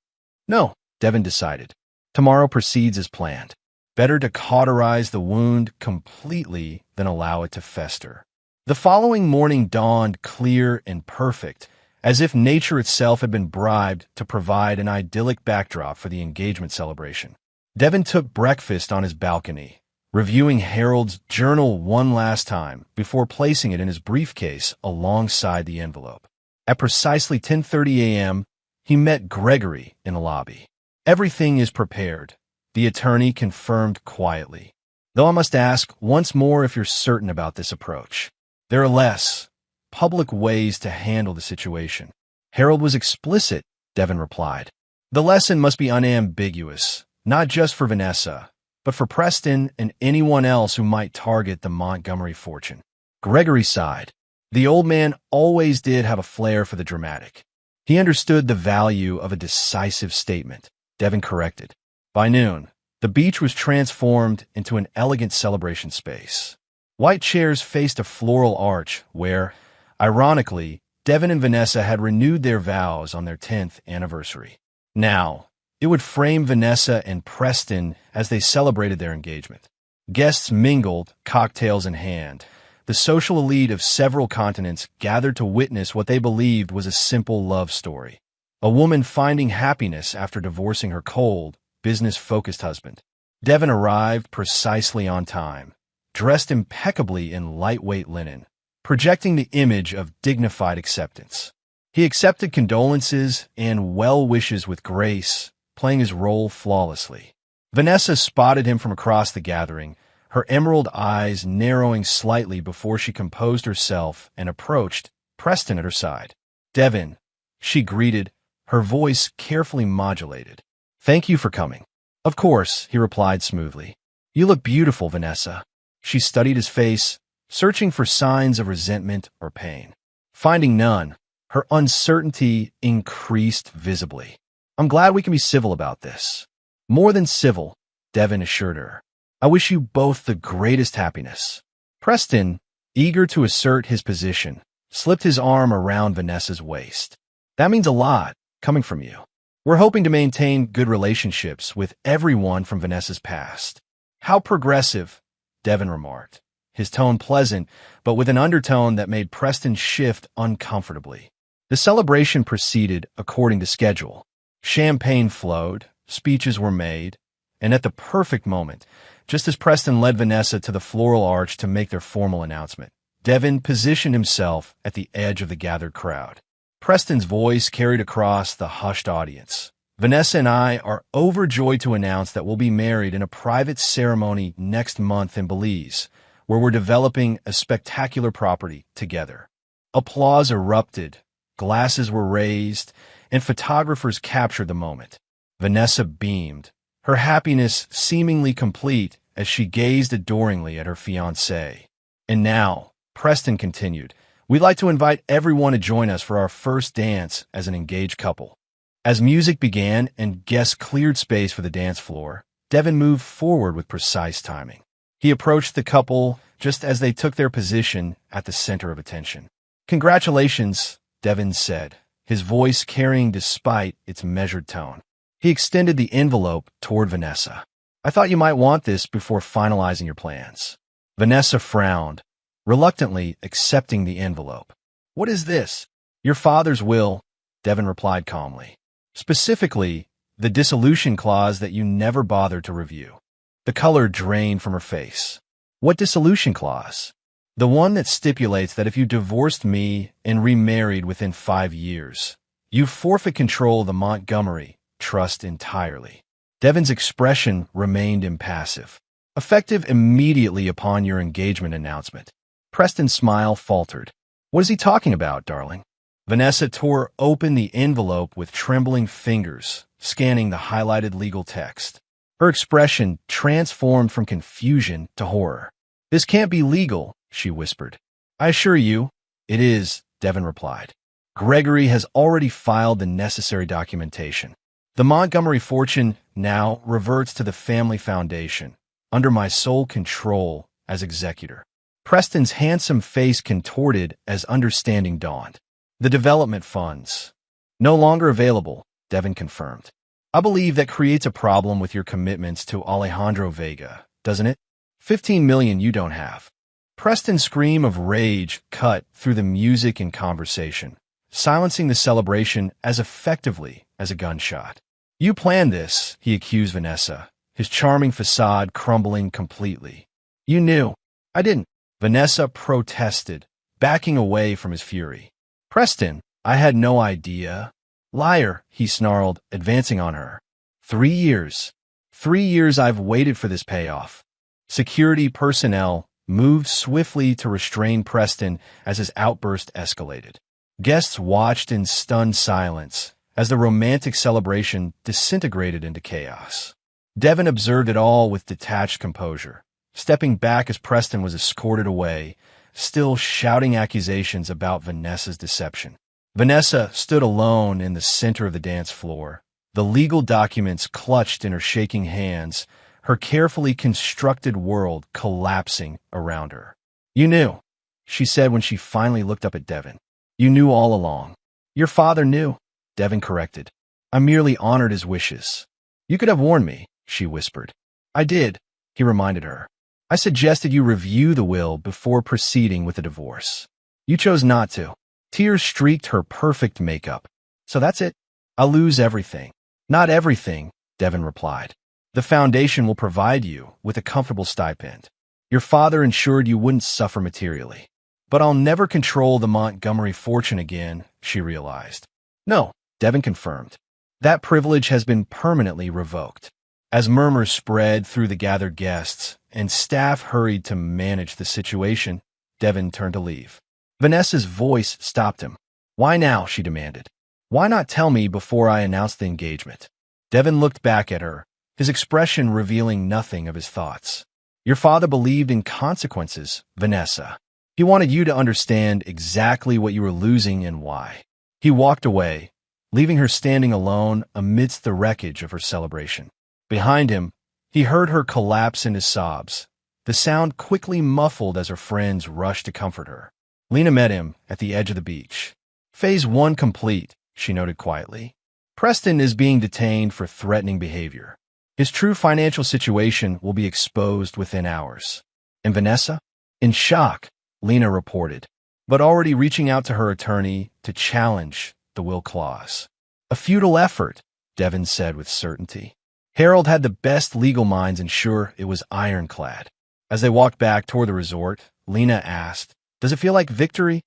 Speaker 1: "No," Devin decided. "Tomorrow proceeds as planned. Better to cauterize the wound completely than allow it to fester." The following morning dawned clear and perfect, as if nature itself had been bribed to provide an idyllic backdrop for the engagement celebration. Devin took breakfast on his balcony, reviewing Harold's journal one last time before placing it in his briefcase alongside the envelope. At precisely 10:30 a.m., he met Gregory in the lobby. "Everything is prepared," the attorney confirmed quietly. "Though I must ask once more if you're certain about this approach. There are less public ways to handle the situation." "Harold was explicit," Devin replied. "The lesson must be unambiguous, not just for Vanessa, but for Preston and anyone else who might target the Montgomery fortune." Gregory sighed. The old man always did have a flair for the dramatic. He understood the value of a decisive statement, Devin corrected. By noon, the beach was transformed into an elegant celebration space. White chairs faced a floral arch where, ironically, Devin and Vanessa had renewed their vows on their 10th anniversary. Now, it would frame Vanessa and Preston as they celebrated their engagement. Guests mingled, cocktails in hand. The social elite of several continents gathered to witness what they believed was a simple love story. A woman finding happiness after divorcing her cold, business-focused husband. Devin arrived precisely on time, dressed impeccably in lightweight linen, projecting the image of dignified acceptance. He accepted condolences and well wishes with grace, playing his role flawlessly. Vanessa spotted him from across the gathering, her emerald eyes narrowing slightly before she composed herself and approached Preston at her side. "Devin," she greeted, her voice carefully modulated. "Thank you for coming." "Of course," he replied smoothly. "You look beautiful, Vanessa." She studied his face, searching for signs of resentment or pain. Finding none, her uncertainty increased visibly. "I'm glad we can be civil about this." "More than civil," Devin assured her. I wish you both the greatest happiness." Preston, eager to assert his position, slipped his arm around Vanessa's waist. "That means a lot, coming from you. We're hoping to maintain good relationships with everyone from Vanessa's past." "How progressive," Devin remarked, his tone pleasant, but with an undertone that made Preston shift uncomfortably. The celebration proceeded according to schedule. Champagne flowed, speeches were made, and at the perfect moment, just as Preston led Vanessa to the floral arch to make their formal announcement, Devin positioned himself at the edge of the gathered crowd. Preston's voice carried across the hushed audience. "Vanessa and I are overjoyed to announce that we'll be married in a private ceremony next month in Belize, where we're developing a spectacular property together." Applause erupted, glasses were raised, and photographers captured the moment. Vanessa beamed, her happiness seemingly complete as she gazed adoringly at her fiancé. "And now," Preston continued, "we'd like to invite everyone to join us for our first dance as an engaged couple." As music began and guests cleared space for the dance floor, Devin moved forward with precise timing. He approached the couple just as they took their position at the center of attention. "Congratulations," Devin said, his voice carrying despite its measured tone. He extended the envelope toward Vanessa. "I thought you might want this before finalizing your plans." Vanessa frowned, reluctantly accepting the envelope. "What is this?" "Your father's will," Devin replied calmly. "Specifically, the dissolution clause that you never bothered to review." The color drained from her face. "What dissolution clause?" "The one that stipulates that if you divorced me and remarried within 5 years, you forfeit control of the Montgomery trust entirely." Devin's expression remained impassive. "Effective immediately upon your engagement announcement." Preston's smile faltered. "What is he talking about, darling?" Vanessa tore open the envelope with trembling fingers, scanning the highlighted legal text. Her expression transformed from confusion to horror. "This can't be legal," she whispered. "I assure you, it is," Devin replied. "Gregory has already filed the necessary documentation. The Montgomery fortune now reverts to the family foundation, under my sole control as executor." Preston's handsome face contorted as understanding dawned. "The development funds. No longer available," Devin confirmed. "I believe that creates a problem with your commitments to Alejandro Vega, doesn't it? 15 million you don't have." Preston's scream of rage cut through the music and conversation, silencing the celebration as effectively as a gunshot. "You planned this," he accused Vanessa, his charming facade crumbling completely. "You knew." "I didn't," Vanessa protested, backing away from his fury. "Preston, I had no idea." "Liar," he snarled, advancing on her. 3 years. 3 years I've waited for this payoff." Security personnel moved swiftly to restrain Preston as his outburst escalated. Guests watched in stunned silence as the romantic celebration disintegrated into chaos. Devin observed it all with detached composure, stepping back as Preston was escorted away, still shouting accusations about Vanessa's deception. Vanessa stood alone in the center of the dance floor, the legal documents clutched in her shaking hands, her carefully constructed world collapsing around her. "You knew," she said when she finally looked up at Devin. "You knew all along." "Your father knew," Devin corrected. "I merely honored his wishes." "You could have warned me," she whispered. "I did," he reminded her. "I suggested you review the will before proceeding with the divorce. You chose not to." Tears streaked her perfect makeup. "So that's it? I'll lose everything." "Not everything," Devin replied. "The foundation will provide you with a comfortable stipend. Your father ensured you wouldn't suffer materially." "But I'll never control the Montgomery fortune again," she realized. "No," Devin confirmed. "That privilege has been permanently revoked." As murmurs spread through the gathered guests and staff hurried to manage the situation, Devin turned to leave. Vanessa's voice stopped him. "Why now?" she demanded. "Why not tell me before I announce the engagement?" Devin looked back at her, his expression revealing nothing of his thoughts. "Your father believed in consequences, Vanessa. He wanted you to understand exactly what you were losing and why." He walked away, leaving her standing alone amidst the wreckage of her celebration. Behind him, He heard her collapse into sobs, the sound quickly muffled as her friends rushed to comfort her. Lena met him at the edge of the beach. Phase 1 complete, she noted quietly. Preston is being detained for threatening behavior. His true financial situation will be exposed within hours. And Vanessa? In shock, Lena reported, but already reaching out to her attorney to challenge the will clause. A futile effort, Devin said with certainty. Harold had the best legal minds ensure it was ironclad. As they walked back toward the resort, Lena asked, "Does it feel like victory?"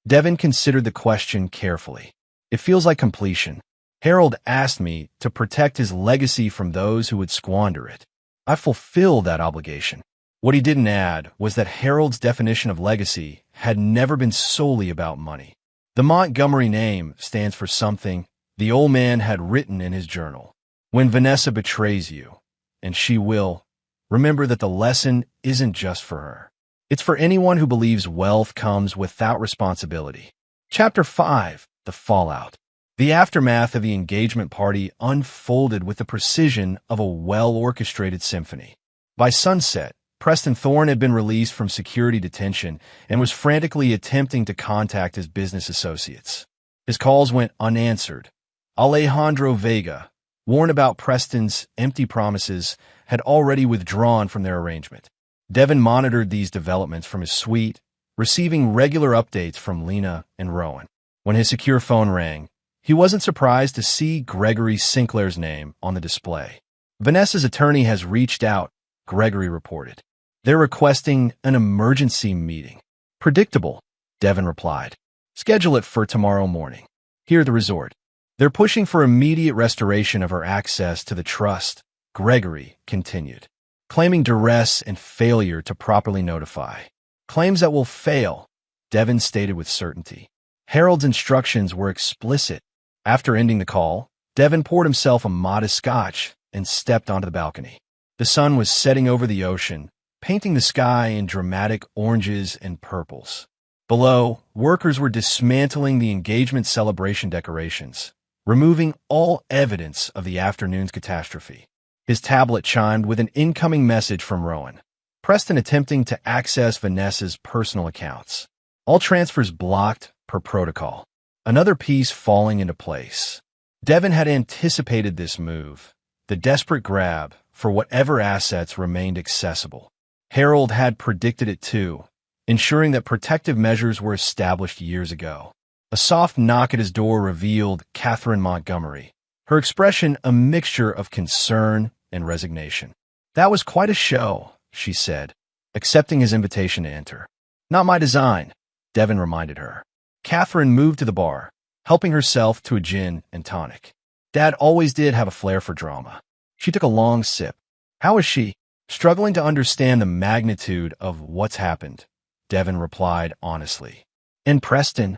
Speaker 1: Devin considered the question carefully. "It feels like completion. Harold asked me to protect his legacy from those who would squander it. I fulfilled that obligation." What he didn't add was that Harold's definition of legacy had never been solely about money. The Montgomery name stands for something the old man had written in his journal. When Vanessa betrays you, and she will, remember that the lesson isn't just for her. It's for anyone who believes wealth comes without responsibility. Chapter 5, The Fallout. The aftermath of the engagement party unfolded with the precision of a well-orchestrated symphony. By sunset, Preston Thorne had been released from security detention and was frantically attempting to contact his business associates. His calls went unanswered. Alejandro Vega, warned about Preston's empty promises, had already withdrawn from their arrangement. Devin monitored these developments from his suite, receiving regular updates from Lena and Rowan. When his secure phone rang, he wasn't surprised to see Gregory Sinclair's name on the display. "Vanessa's attorney has reached out," Gregory reported. "They're requesting an emergency meeting." "Predictable," Devin replied. "Schedule it for tomorrow morning. Here at the resort. They're pushing for immediate restoration of her access to the trust," Gregory continued, claiming duress and failure to properly notify. "Claims that will fail," Devin stated with certainty. Harold's instructions were explicit. After ending the call, Devin poured himself a modest scotch and stepped onto the balcony. The sun was setting over the ocean, painting the sky in dramatic oranges and purples. Below, workers were dismantling the engagement celebration decorations, removing all evidence of the afternoon's catastrophe. His tablet chimed with an incoming message from Rowan. Preston attempting to access Vanessa's personal accounts. All transfers blocked per protocol. Another piece falling into place. Devin had anticipated this move, the desperate grab for whatever assets remained accessible. Harold had predicted it too, ensuring that protective measures were established years ago. A soft knock at his door revealed Catherine Montgomery, her expression a mixture of concern and resignation. "That was quite a show," she said, accepting his invitation to enter. "Not my design," Devin reminded her. Catherine moved to the bar, helping herself to a gin and tonic. "Dad always did have a flair for drama." She took a long sip. "How is she?" "Struggling to understand the magnitude of what's happened," Devin replied honestly. "And Preston?"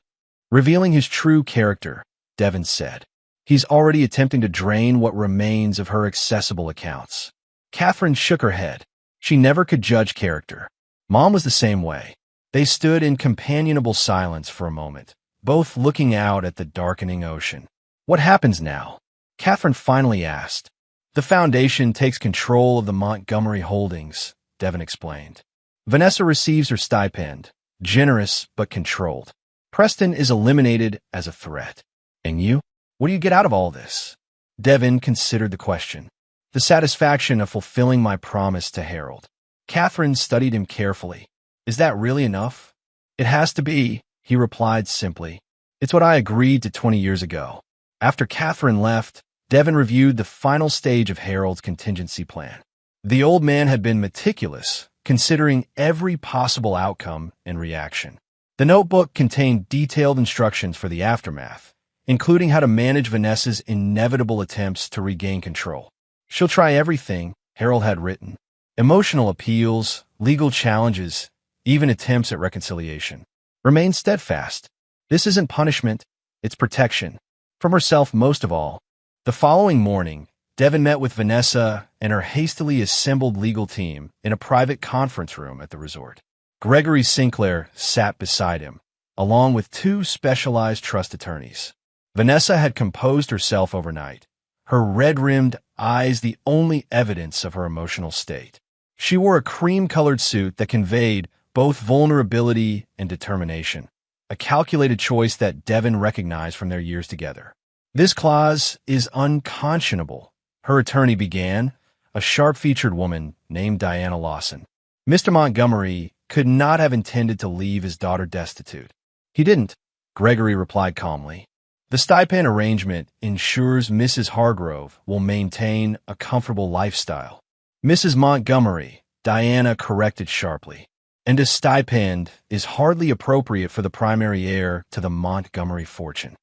Speaker 1: Revealing his true character, Devin said. "He's already attempting to drain what remains of her accessible accounts." Catherine shook her head. She never could judge character. Mom was the same way. They stood in companionable silence for a moment, both looking out at the darkening ocean. "What happens now?" Catherine finally asked. "The Foundation takes control of the Montgomery holdings," Devin explained. "Vanessa receives her stipend, generous but controlled. Preston is eliminated as a threat. And you? What do you get out of all this?" Devin considered the question. "The satisfaction of fulfilling my promise to Harold." Catherine studied him carefully. "Is that really enough?" "It has to be," he replied simply. "It's what I agreed to 20 years ago." After Catherine left, Devin reviewed the final stage of Harold's contingency plan. The old man had been meticulous, considering every possible outcome and reaction. The notebook contained detailed instructions for the aftermath, including how to manage Vanessa's inevitable attempts to regain control. "She'll try everything," Harold had written. "Emotional appeals, legal challenges, even attempts at reconciliation. Remain steadfast. This isn't punishment, it's protection. From herself most of all." The following morning, Devin met with Vanessa and her hastily assembled legal team in a private conference room at the resort. Gregory Sinclair sat beside him, along with two specialized trust attorneys. Vanessa had composed herself overnight, her red-rimmed eyes the only evidence of her emotional state. She wore a cream-colored suit that conveyed both vulnerability and determination, a calculated choice that Devon recognized from their years together. "This clause is unconscionable," her attorney began, a sharp-featured woman named Diana Lawson. "Mr. Montgomery could not have intended to leave his daughter destitute." "He didn't," Gregory replied calmly. "The stipend arrangement ensures Mrs. Hargrove will maintain a comfortable lifestyle." "Mrs. Montgomery," Diana corrected sharply. "And a stipend is hardly appropriate for the primary heir to the Montgomery fortune."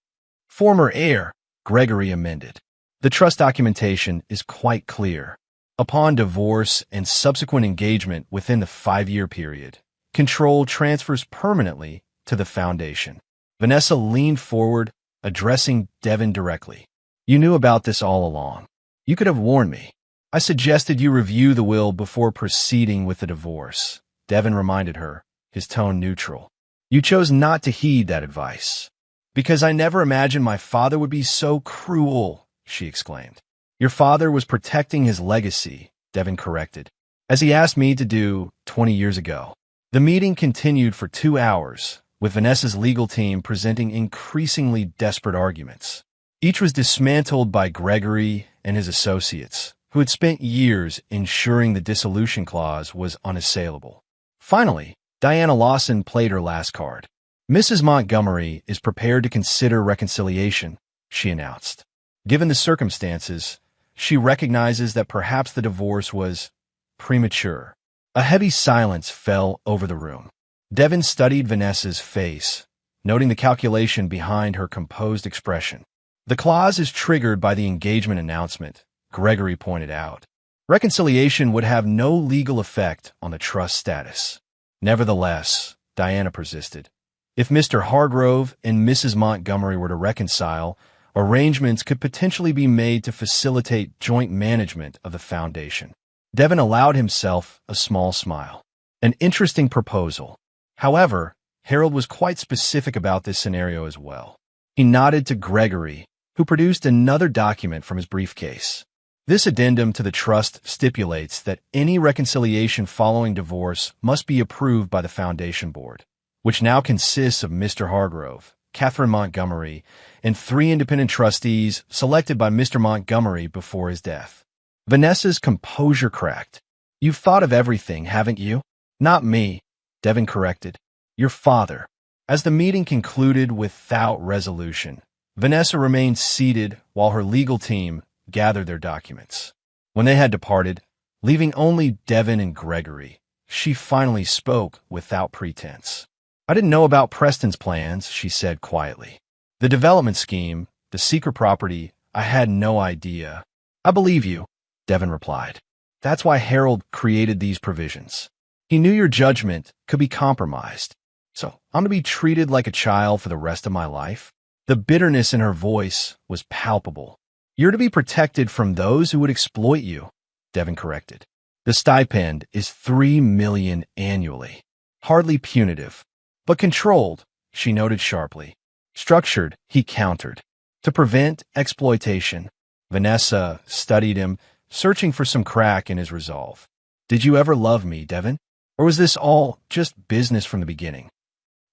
Speaker 1: "Former heir," Gregory amended. "The trust documentation is quite clear. Upon divorce and subsequent engagement within the 5-year period, control transfers permanently to the foundation." Vanessa leaned forward, addressing Devon directly. "You knew about this all along. You could have warned me. I suggested you review the will before proceeding with the divorce," Devon reminded her, his tone neutral. "You chose not to heed that advice." "Because I never imagined my father would be so cruel," she exclaimed. "Your father was protecting his legacy," Devon corrected, "as he asked me to do 20 years ago." The meeting continued for 2 hours, with Vanessa's legal team presenting increasingly desperate arguments. Each was dismantled by Gregory and his associates, who had spent years ensuring the dissolution clause was unassailable. Finally, Diana Lawson played her last card. "Mrs. Montgomery is prepared to consider reconciliation," she announced. "Given the circumstances, she recognizes that perhaps the divorce was premature." A heavy silence fell over the room. Devon studied Vanessa's face, noting the calculation behind her composed expression. "The clause is triggered by the engagement announcement," Gregory pointed out. "Reconciliation would have no legal effect on the trust status." "Nevertheless," Diana persisted, "if Mr. Hargrove and Mrs. Montgomery were to reconcile, arrangements could potentially be made to facilitate joint management of the foundation." Devon allowed himself a small smile. An interesting proposal. However, Harold was quite specific about this scenario as well. He nodded to Gregory, who produced another document from his briefcase. "This addendum to the trust stipulates that any reconciliation following divorce must be approved by the Foundation Board, which now consists of Mr. Hargrove, Catherine Montgomery, and 3 independent trustees selected by Mr. Montgomery before his death." Vanessa's composure cracked. "You've thought of everything, haven't you?" "Not me," Devon corrected. "Your father." As the meeting concluded without resolution, Vanessa remained seated while her legal team gathered their documents. When they had departed, leaving only Devon and Gregory, she finally spoke without pretense. "I didn't know about Preston's plans," she said quietly. "The development scheme, the secret property, I had no idea." "I believe you," Devon replied. "That's why Harold created these provisions. He knew your judgment could be compromised. So I'm to be treated like a child for the rest of my life?" The bitterness in her voice was palpable. "You're to be protected from those who would exploit you," Devon corrected. "The stipend is $3 million annually. Hardly punitive, but controlled," she noted sharply. "Structured," he countered, "to prevent exploitation." Vanessa studied him, searching for some crack in his resolve. "Did you ever love me, Devon? Or was this all just business from the beginning?"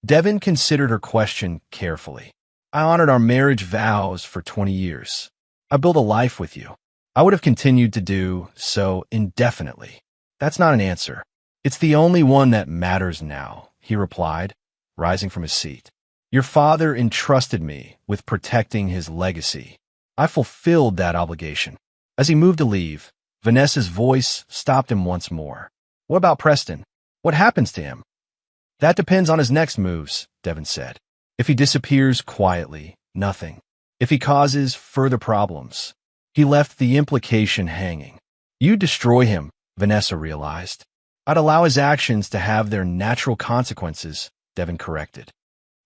Speaker 1: Devon considered her question carefully. "I honored our marriage vows for 20 years. I built a life with you. I would have continued to do so indefinitely." "That's not an answer. It's the only one that matters now," he replied, rising from his seat. "Your father entrusted me with protecting his legacy. I fulfilled that obligation." As he moved to leave, Vanessa's voice stopped him once more. "What about Preston? What happens to him?" "That depends on his next moves," Devon said. "If he disappears quietly, nothing. If he causes further problems." He left the implication hanging. "You destroy him," Vanessa realized. "I'd allow his actions to have their natural consequences," Devon corrected.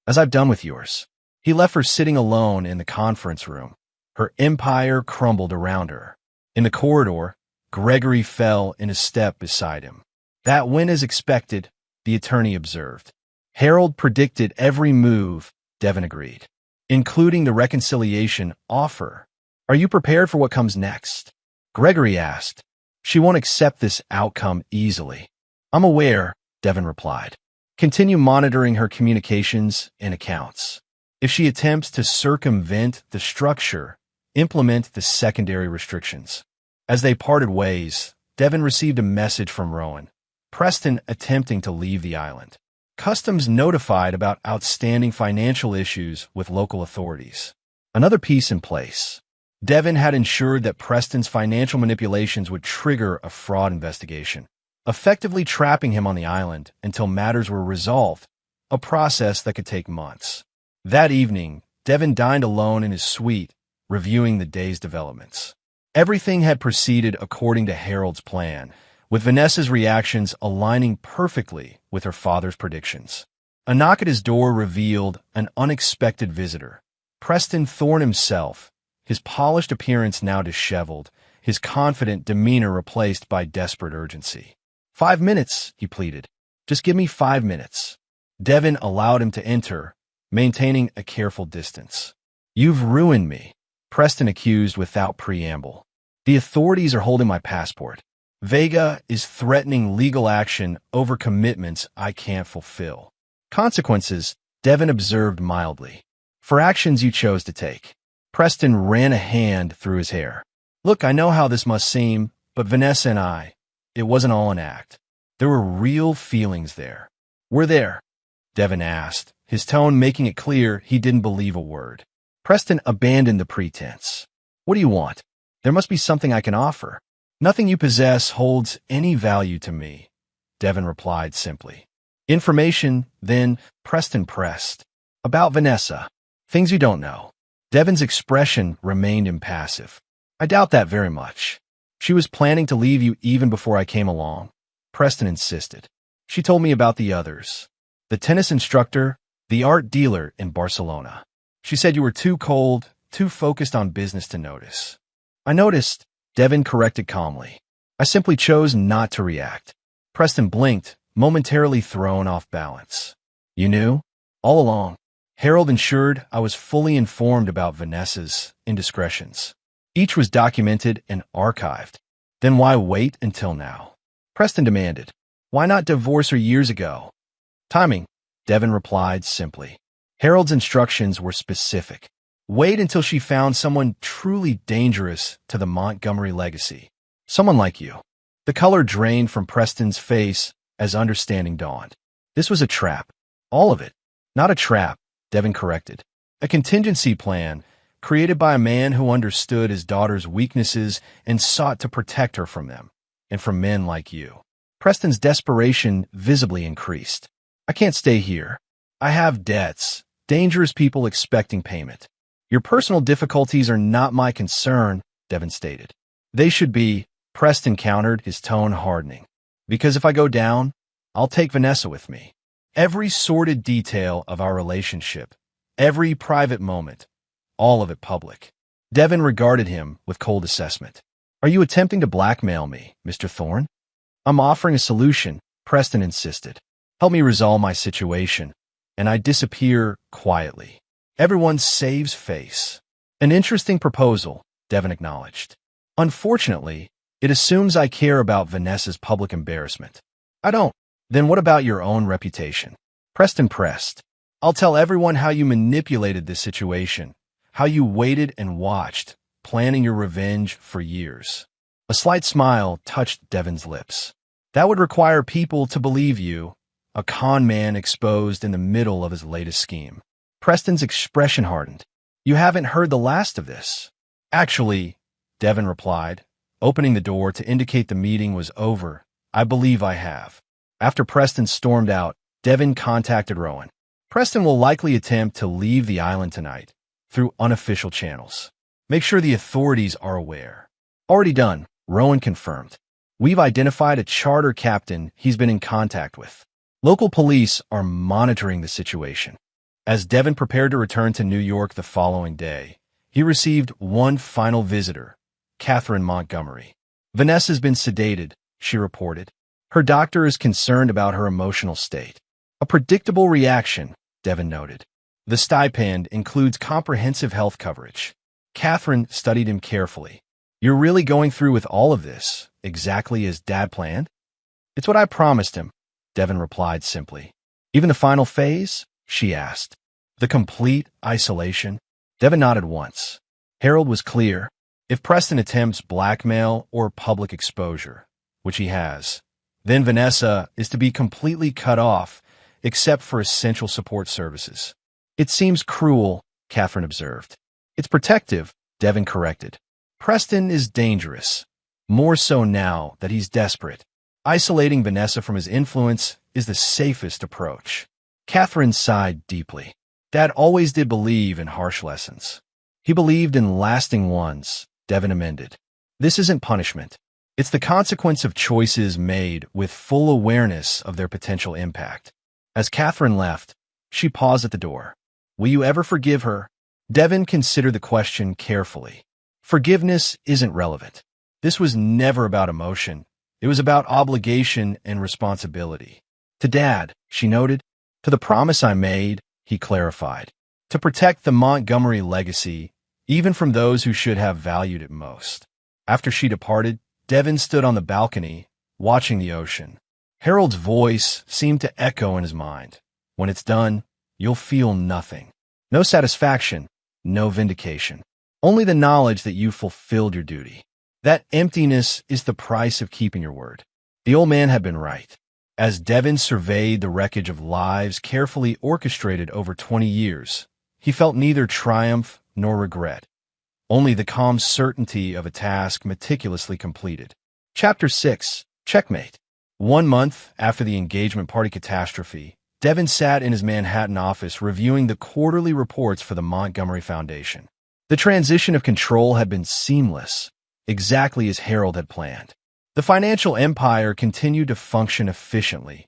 Speaker 1: "As I've done with yours." He left her sitting alone in the conference room. Her empire crumbled around her. In the corridor, Gregory fell in a step beside him. "That went as expected," the attorney observed. "Harold predicted every move," Devon agreed, "including the reconciliation offer." Are you prepared for what comes next? Gregory asked. She won't accept this outcome easily. I'm aware, Devin replied. Continue monitoring her communications and accounts. If she attempts to circumvent the structure, implement the secondary restrictions. As they parted ways, Devin received a message from Rowan. Preston attempting to leave the island. Customs notified about outstanding financial issues with local authorities. Another piece in place. Devin had ensured that Preston's financial manipulations would trigger a fraud investigation, effectively trapping him on the island until matters were resolved, a process that could take months. That evening, Devin dined alone in his suite, reviewing the day's developments. Everything had proceeded according to Harold's plan, with Vanessa's reactions aligning perfectly with her father's predictions. A knock at his door revealed an unexpected visitor. Preston Thorne himself, his polished appearance now disheveled, his confident demeanor replaced by desperate urgency. 5 minutes, he pleaded. Just give me 5 minutes. Devin allowed him to enter, maintaining a careful distance. You've ruined me, Preston accused without preamble. The authorities are holding my passport. Vega is threatening legal action over commitments I can't fulfill. Consequences, Devin observed mildly. For actions you chose to take. Preston ran a hand through his hair. Look, I know how this must seem, but Vanessa and it wasn't all an act. There were real feelings there. We're there, Devin asked, his tone making it clear he didn't believe a word. Preston abandoned the pretense. What do you want? There must be something I can offer. Nothing you possess holds any value to me, Devin replied simply. Information, then, Preston pressed. About Vanessa. Things you don't know. Devin's expression remained impassive. I doubt that very much. She was planning to leave you even before I came along, Preston insisted. She told me about the others. The tennis instructor, the art dealer in Barcelona. She said you were too cold, too focused on business to notice. I noticed, Devin corrected calmly. I simply chose not to react. Preston blinked, momentarily thrown off balance. You knew? All along. Harold ensured I was fully informed about Vanessa's indiscretions. Each was documented and archived. Then why wait until now? Preston demanded. Why not divorce her years ago? Timing, Devin replied simply. Harold's instructions were specific. Wait until she found someone truly dangerous to the Montgomery legacy. Someone like you. The color drained from Preston's face as understanding dawned. This was a trap. All of it. Not a trap, Devin corrected. A contingency plan created by a man who understood his daughter's weaknesses and sought to protect her from them, and from men like you. Preston's desperation visibly increased. I can't stay here. I have debts, dangerous people expecting payment. Your personal difficulties are not my concern, Devin stated. They should be, Preston countered, his tone hardening. Because if I go down, I'll take Vanessa with me. Every sordid detail of our relationship, every private moment, all of it public. Devin regarded him with cold assessment. Are you attempting to blackmail me, Mr. Thorne? I'm offering a solution, Preston insisted. Help me resolve my situation, and I disappear quietly. Everyone saves face. An interesting proposal, Devin acknowledged. Unfortunately, it assumes I care about Vanessa's public embarrassment. I don't. Then what about your own reputation? Preston pressed. I'll tell everyone how you manipulated this situation, how you waited and watched, planning your revenge for years. A slight smile touched Devin's lips. That would require people to believe you, a con man exposed in the middle of his latest scheme. Preston's expression hardened. You haven't heard the last of this. Actually, Devin replied, opening the door to indicate the meeting was over. I believe I have. After Preston stormed out, Devin contacted Rowan. Preston will likely attempt to leave the island tonight, through unofficial channels. Make sure the authorities are aware. Already done, Rowan confirmed. We've identified a charter captain he's been in contact with. Local police are monitoring the situation. As Devin prepared to return to New York the following day, he received one final visitor, Catherine Montgomery. Vanessa's been sedated, she reported. Her doctor is concerned about her emotional state. A predictable reaction, Devin noted. The stipend includes comprehensive health coverage. Catherine studied him carefully. You're really going through with all of this, exactly as Dad planned? It's what I promised him, Devin replied simply. Even the final phase? She asked. The complete isolation? Devin nodded once. Harold was clear. If Preston attempts blackmail or public exposure, which he has, then Vanessa is to be completely cut off, except for essential support services. It seems cruel, Catherine observed. It's protective, Devin corrected. Preston is dangerous, more so now that he's desperate. Isolating Vanessa from his influence is the safest approach. Catherine sighed deeply. Dad always did believe in harsh lessons. He believed in lasting ones, Devin amended. This isn't punishment. It's the consequence of choices made with full awareness of their potential impact. As Catherine left, she paused at the door. Will you ever forgive her? Devin considered the question carefully. Forgiveness isn't relevant. This was never about emotion. It was about obligation and responsibility. To Dad, she noted. To the promise I made, he clarified. To protect the Montgomery legacy, even from those who should have valued it most. After she departed, Devin stood on the balcony, watching the ocean. Harold's voice seemed to echo in his mind. When it's done, you'll feel nothing. No satisfaction, no vindication. Only the knowledge that you fulfilled your duty. That emptiness is the price of keeping your word. The old man had been right. As Devin surveyed the wreckage of lives carefully orchestrated over 20 years, he felt neither triumph nor regret, only the calm certainty of a task meticulously completed. Chapter 6. Checkmate. 1 month after the engagement party catastrophe, Devin sat in his Manhattan office reviewing the quarterly reports for the Montgomery Foundation. The transition of control had been seamless, exactly as Harold had planned. The financial empire continued to function efficiently,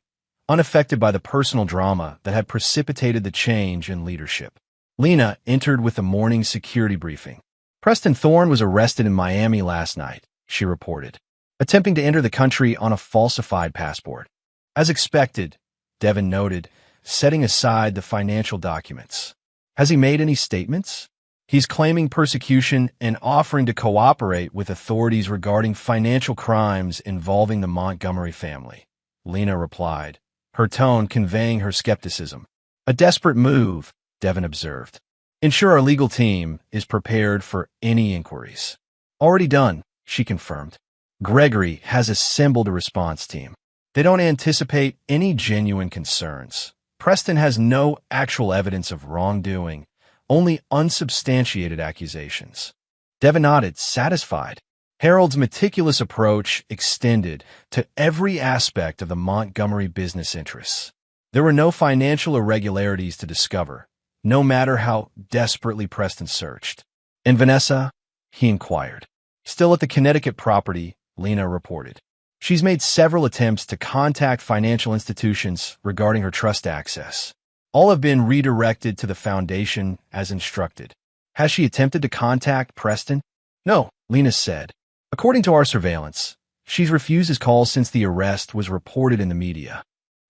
Speaker 1: unaffected by the personal drama that had precipitated the change in leadership. Lena entered with the morning security briefing. Preston Thorne was arrested in Miami last night, she reported, attempting to enter the country on a falsified passport. As expected, Devin noted, setting aside the financial documents. Has he made any statements? He's claiming persecution and offering to cooperate with authorities regarding financial crimes involving the Montgomery family, Lena replied, her tone conveying her skepticism. A desperate move, Devin observed. Ensure our legal team is prepared for any inquiries. Already done, she confirmed. Gregory has assembled a response team. They don't anticipate any genuine concerns. Preston has no actual evidence of wrongdoing, only unsubstantiated accusations. Devin nodded, satisfied. Harold's meticulous approach extended to every aspect of the Montgomery business interests. There were no financial irregularities to discover, no matter how desperately Preston searched. And Vanessa? He inquired. Still at the Connecticut property, Lena reported. She's made several attempts to contact financial institutions regarding her trust access. All have been redirected to the foundation as instructed. Has she attempted to contact Preston? No, Lena said. According to our surveillance, she's refused his calls since the arrest was reported in the media.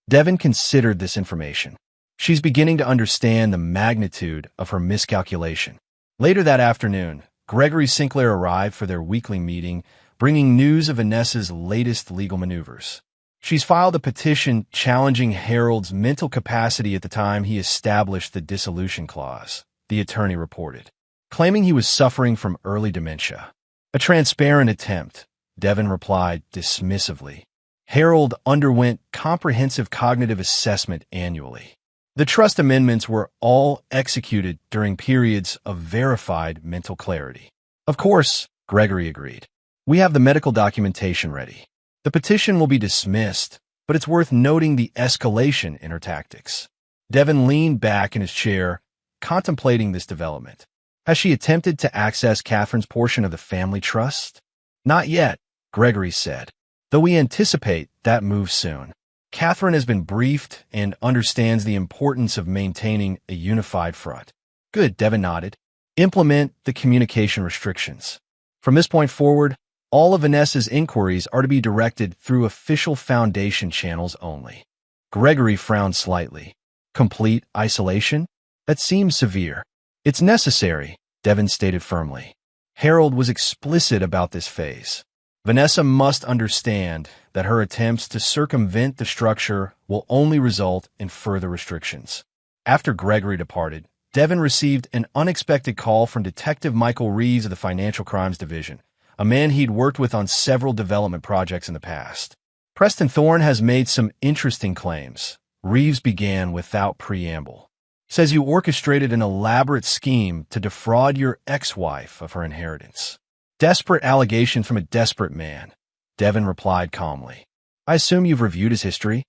Speaker 1: Devin considered this information. She's beginning to understand the magnitude of her miscalculation. Later that afternoon, Gregory Sinclair arrived for their weekly meeting, bringing news of Vanessa's latest legal maneuvers. She's filed a petition challenging Harold's mental capacity at the time he established the dissolution clause, the attorney reported, claiming he was suffering from early dementia. A transparent attempt, Devin replied dismissively. Harold underwent comprehensive cognitive assessment annually. The trust amendments were all executed during periods of verified mental clarity. Of course, Gregory agreed. We have the medical documentation ready. The petition will be dismissed, but it's worth noting the escalation in her tactics. Devin leaned back in his chair, contemplating this development. Has she attempted to access Catherine's portion of the family trust? Not yet, Gregory said, though we anticipate that move soon. Catherine has been briefed and understands the importance of maintaining a unified front. Good, Devin nodded. Implement the communication restrictions. From this point forward, all of Vanessa's inquiries are to be directed through official foundation channels only. Gregory frowned slightly. Complete isolation? That seems severe. It's necessary, Devin stated firmly. Harold was explicit about this phase. Vanessa must understand that her attempts to circumvent the structure will only result in further restrictions. After Gregory departed, Devin received an unexpected call from Detective Michael Reeves of the Financial Crimes Division, a man he'd worked with on several development projects in the past. Preston Thorne has made some interesting claims. Reeves began without preamble. Says you orchestrated an elaborate scheme to defraud your ex-wife of her inheritance. Desperate allegation from a desperate man, Devin replied calmly. I assume you've reviewed his history?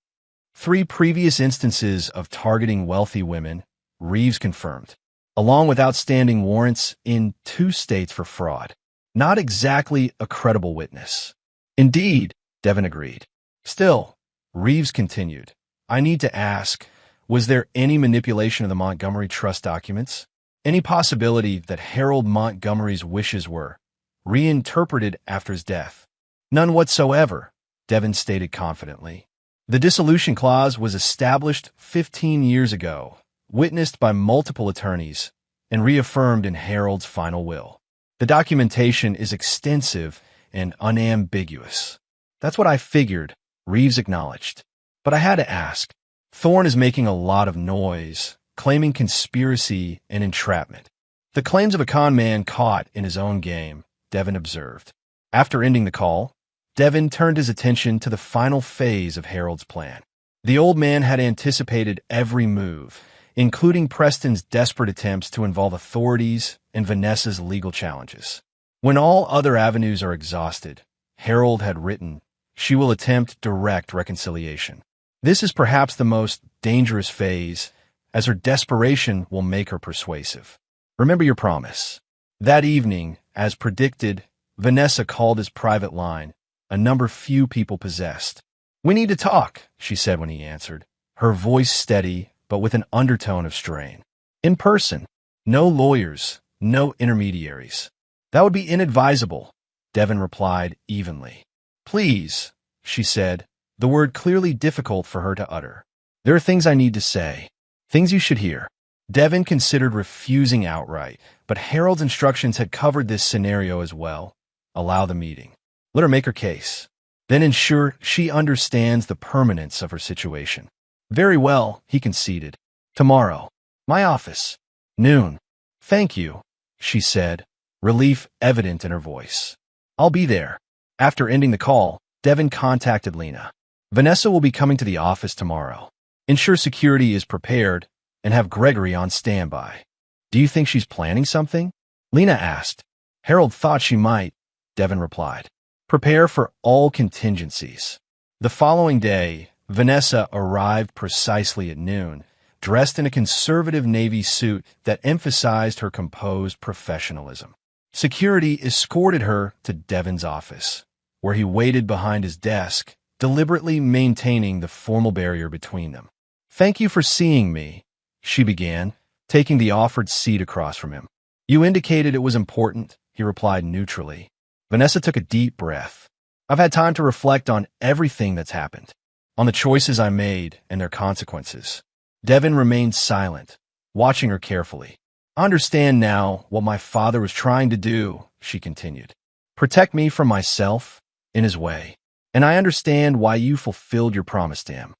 Speaker 1: 3 previous instances of targeting wealthy women, Reeves confirmed, along with outstanding warrants in 2 states for fraud. Not exactly a credible witness. Indeed, Devin agreed. Still, Reeves continued, I need to ask, was there any manipulation of the Montgomery Trust documents? Any possibility that Harold Montgomery's wishes were reinterpreted after his death? None whatsoever, Devin stated confidently. The dissolution clause was established 15 years ago, witnessed by multiple attorneys, and reaffirmed in Harold's final will. The documentation is extensive and unambiguous. That's what I figured, Reeves acknowledged. But I had to ask. Thorne is making a lot of noise, claiming conspiracy and entrapment. The claims of a con man caught in his own game, Devin observed. After ending the call, Devin turned his attention to the final phase of Harold's plan. The old man had anticipated every move, including Preston's desperate attempts to involve authorities and Vanessa's legal challenges. When all other avenues are exhausted, Harold had written, she will attempt direct reconciliation. This is perhaps the most dangerous phase, as her desperation will make her persuasive. Remember your promise. That evening, as predicted, Vanessa called his private line, a number few people possessed. We need to talk, she said when he answered, her voice steady but with an undertone of strain. In person. No lawyers, no intermediaries. That would be inadvisable, Devin replied evenly. Please, she said, the word clearly difficult for her to utter. There are things I need to say, things you should hear. Devin considered refusing outright, but Harold's instructions had covered this scenario as well. Allow the meeting. Let her make her case. Then ensure she understands the permanence of her situation. Very well, he conceded. Tomorrow. My office. Noon. Thank you, she said, relief evident in her voice. I'll be there. After ending the call, Devin contacted Lena. Vanessa will be coming to the office tomorrow. Ensure security is prepared and have Gregory on standby. Do you think she's planning something? Lena asked. Harold thought she might, Devin replied. Prepare for all contingencies. The following day, Vanessa arrived precisely at noon, dressed in a conservative navy suit that emphasized her composed professionalism. Security escorted her to Devin's office, where he waited behind his desk, deliberately maintaining the formal barrier between them. Thank you for seeing me, she began, taking the offered seat across from him. You indicated it was important, he replied neutrally. Vanessa took a deep breath. I've had time to reflect on everything that's happened, on the choices I made and their consequences. Devin remained silent, watching her carefully. I understand now what my father was trying to do, she continued. Protect me from myself, in his way. And I understand why you fulfilled your promise to him.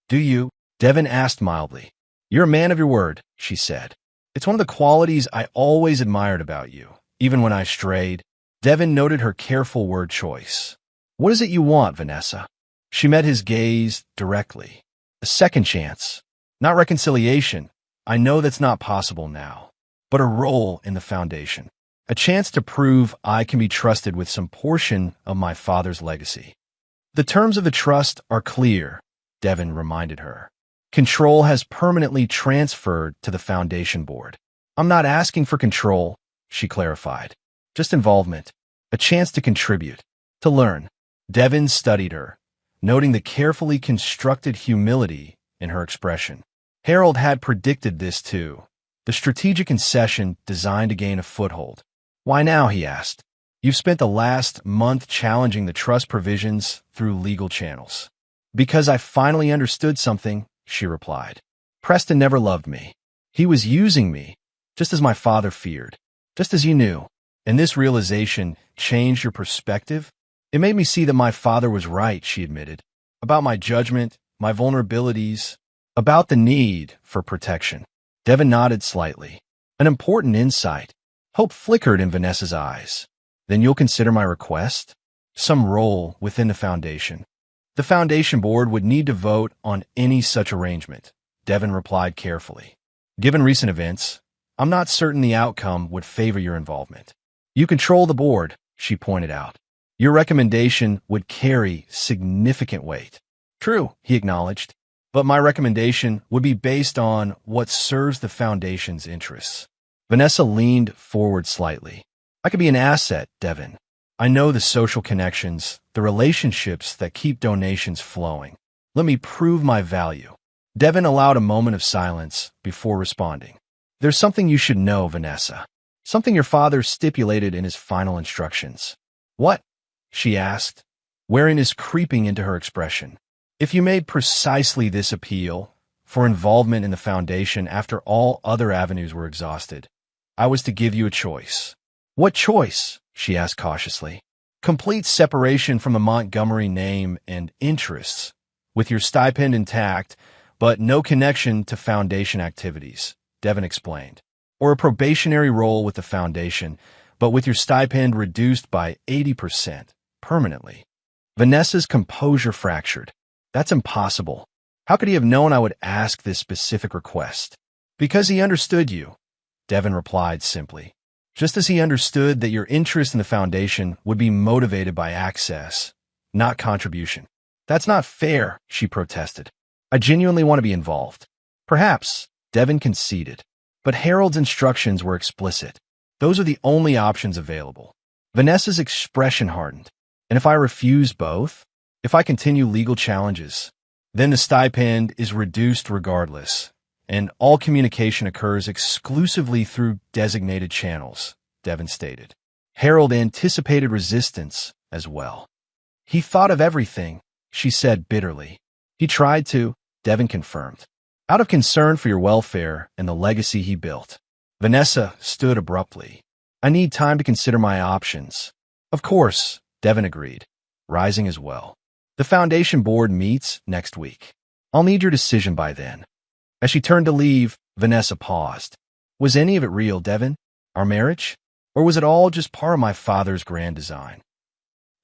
Speaker 1: Do you? Devin asked mildly. You're a man of your word, she said. It's one of the qualities I always admired about you, even when I strayed. Devin noted her careful word choice. What is it you want, Vanessa? She met his gaze directly. A second chance. Not reconciliation. I know that's not possible now. But a role in the foundation. A chance to prove I can be trusted with some portion of my father's legacy. The terms of the trust are clear, Devin reminded her. Control has permanently transferred to the foundation board. I'm not asking for control, she clarified. Just involvement. A chance to contribute. To learn. Devin studied her, noting the carefully constructed humility in her expression. Harold had predicted this too. The strategic concession designed to gain a foothold. Why now, he asked. You've spent the last month challenging the trust provisions through legal channels. Because I finally understood something, she replied. Preston never loved me. He was using me, just as my father feared. just as you knew. And this realization changed your perspective? It made me see that my father was right, she admitted, about my judgment, my vulnerabilities, about the need for protection. Devin nodded slightly. An important insight. Hope flickered in Vanessa's eyes. Then you'll consider my request? Some role within the foundation. The foundation board would need to vote on any such arrangement, Devin replied carefully. Given recent events, I'm not certain the outcome would favor your involvement. You control the board, she pointed out. Your recommendation would carry significant weight. True, he acknowledged, but my recommendation would be based on what serves the foundation's interests. Vanessa leaned forward slightly. I could be an asset, Devin. I know the social connections, the relationships that keep donations flowing. Let me prove my value. Devin allowed a moment of silence before responding. There's something you should know, Vanessa. Something your father stipulated in his final instructions. What? She asked. Wariness creeping into her expression. If you made precisely this appeal for involvement in the foundation after all other avenues were exhausted, I was to give you a choice. What choice? She asked cautiously. Complete separation from the Montgomery name and interests, with your stipend intact, but no connection to foundation activities, Devin explained. Or a probationary role with the foundation, but with your stipend reduced by 80% permanently. Vanessa's composure fractured. That's impossible. How could he have known I would ask this specific request? Because he understood you, Devin replied simply. Just as he understood that your interest in the foundation would be motivated by access, not contribution. That's not fair, she protested. I genuinely want to be involved. Perhaps, Devin conceded. But Harold's instructions were explicit. Those are the only options available. Vanessa's expression hardened. And if I refuse both? If I continue legal challenges? Then the stipend is reduced regardless, and all communication occurs exclusively through designated channels, Devin stated. Harold anticipated resistance as well. He thought of everything, she said bitterly. He tried to, Devin confirmed. Out of concern for your welfare and the legacy he built. Vanessa stood abruptly. I need time to consider my options. Of course, Devin agreed, rising as well. The foundation board meets next week. I'll need your decision by then. As she turned to leave, Vanessa paused. Was any of it real, Devin? Our marriage? Or was it all just part of my father's grand design?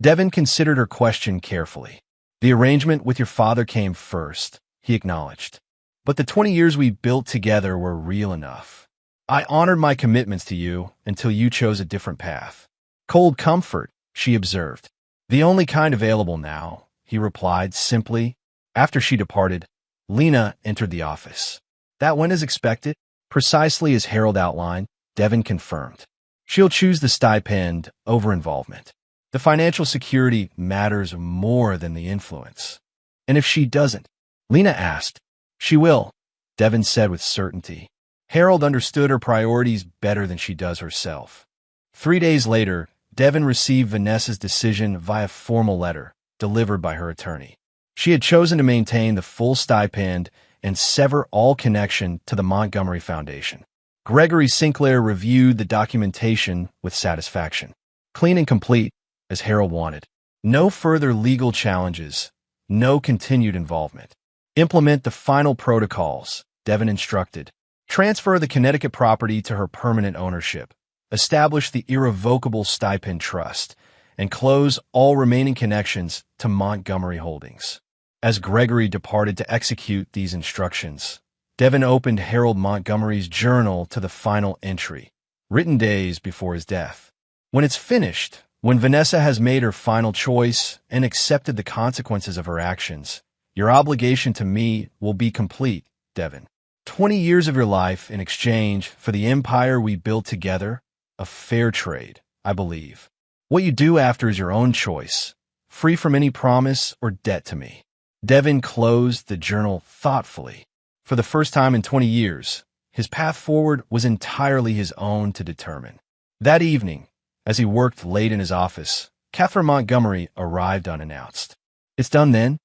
Speaker 1: Devin considered her question carefully. The arrangement with your father came first, he acknowledged. But the 20 years we built together were real enough. I honored my commitments to you until you chose a different path. Cold comfort, she observed. The only kind available now, he replied simply. After she departed, Lena entered the office. That went as expected, precisely as Harold outlined, Devin confirmed. She'll choose the stipend over involvement. The financial security matters more than the influence. And if she doesn't, Lena asked. She will, Devin said with certainty. Harold understood her priorities better than she does herself. 3 days later, Devin received Vanessa's decision via formal letter, delivered by her attorney. She had chosen to maintain the full stipend and sever all connection to the Montgomery Foundation. Gregory Sinclair reviewed the documentation with satisfaction. Clean and complete, as Harold wanted. No further legal challenges, no continued involvement. Implement the final protocols, Devin instructed. Transfer the Connecticut property to her permanent ownership. Establish the irrevocable stipend trust, and close all remaining connections to Montgomery Holdings. As Gregory departed to execute these instructions, Devin opened Harold Montgomery's journal to the final entry, written days before his death. When it's finished, when Vanessa has made her final choice and accepted the consequences of her actions, your obligation to me will be complete, Devin. 20 years of your life in exchange for the empire we built together, a fair trade, I believe. What you do after is your own choice, free from any promise or debt to me. Devin closed the journal thoughtfully. For the first time in 20 years, his path forward was entirely his own to determine. That evening, as he worked late in his office, Catherine Montgomery arrived unannounced. It's done then?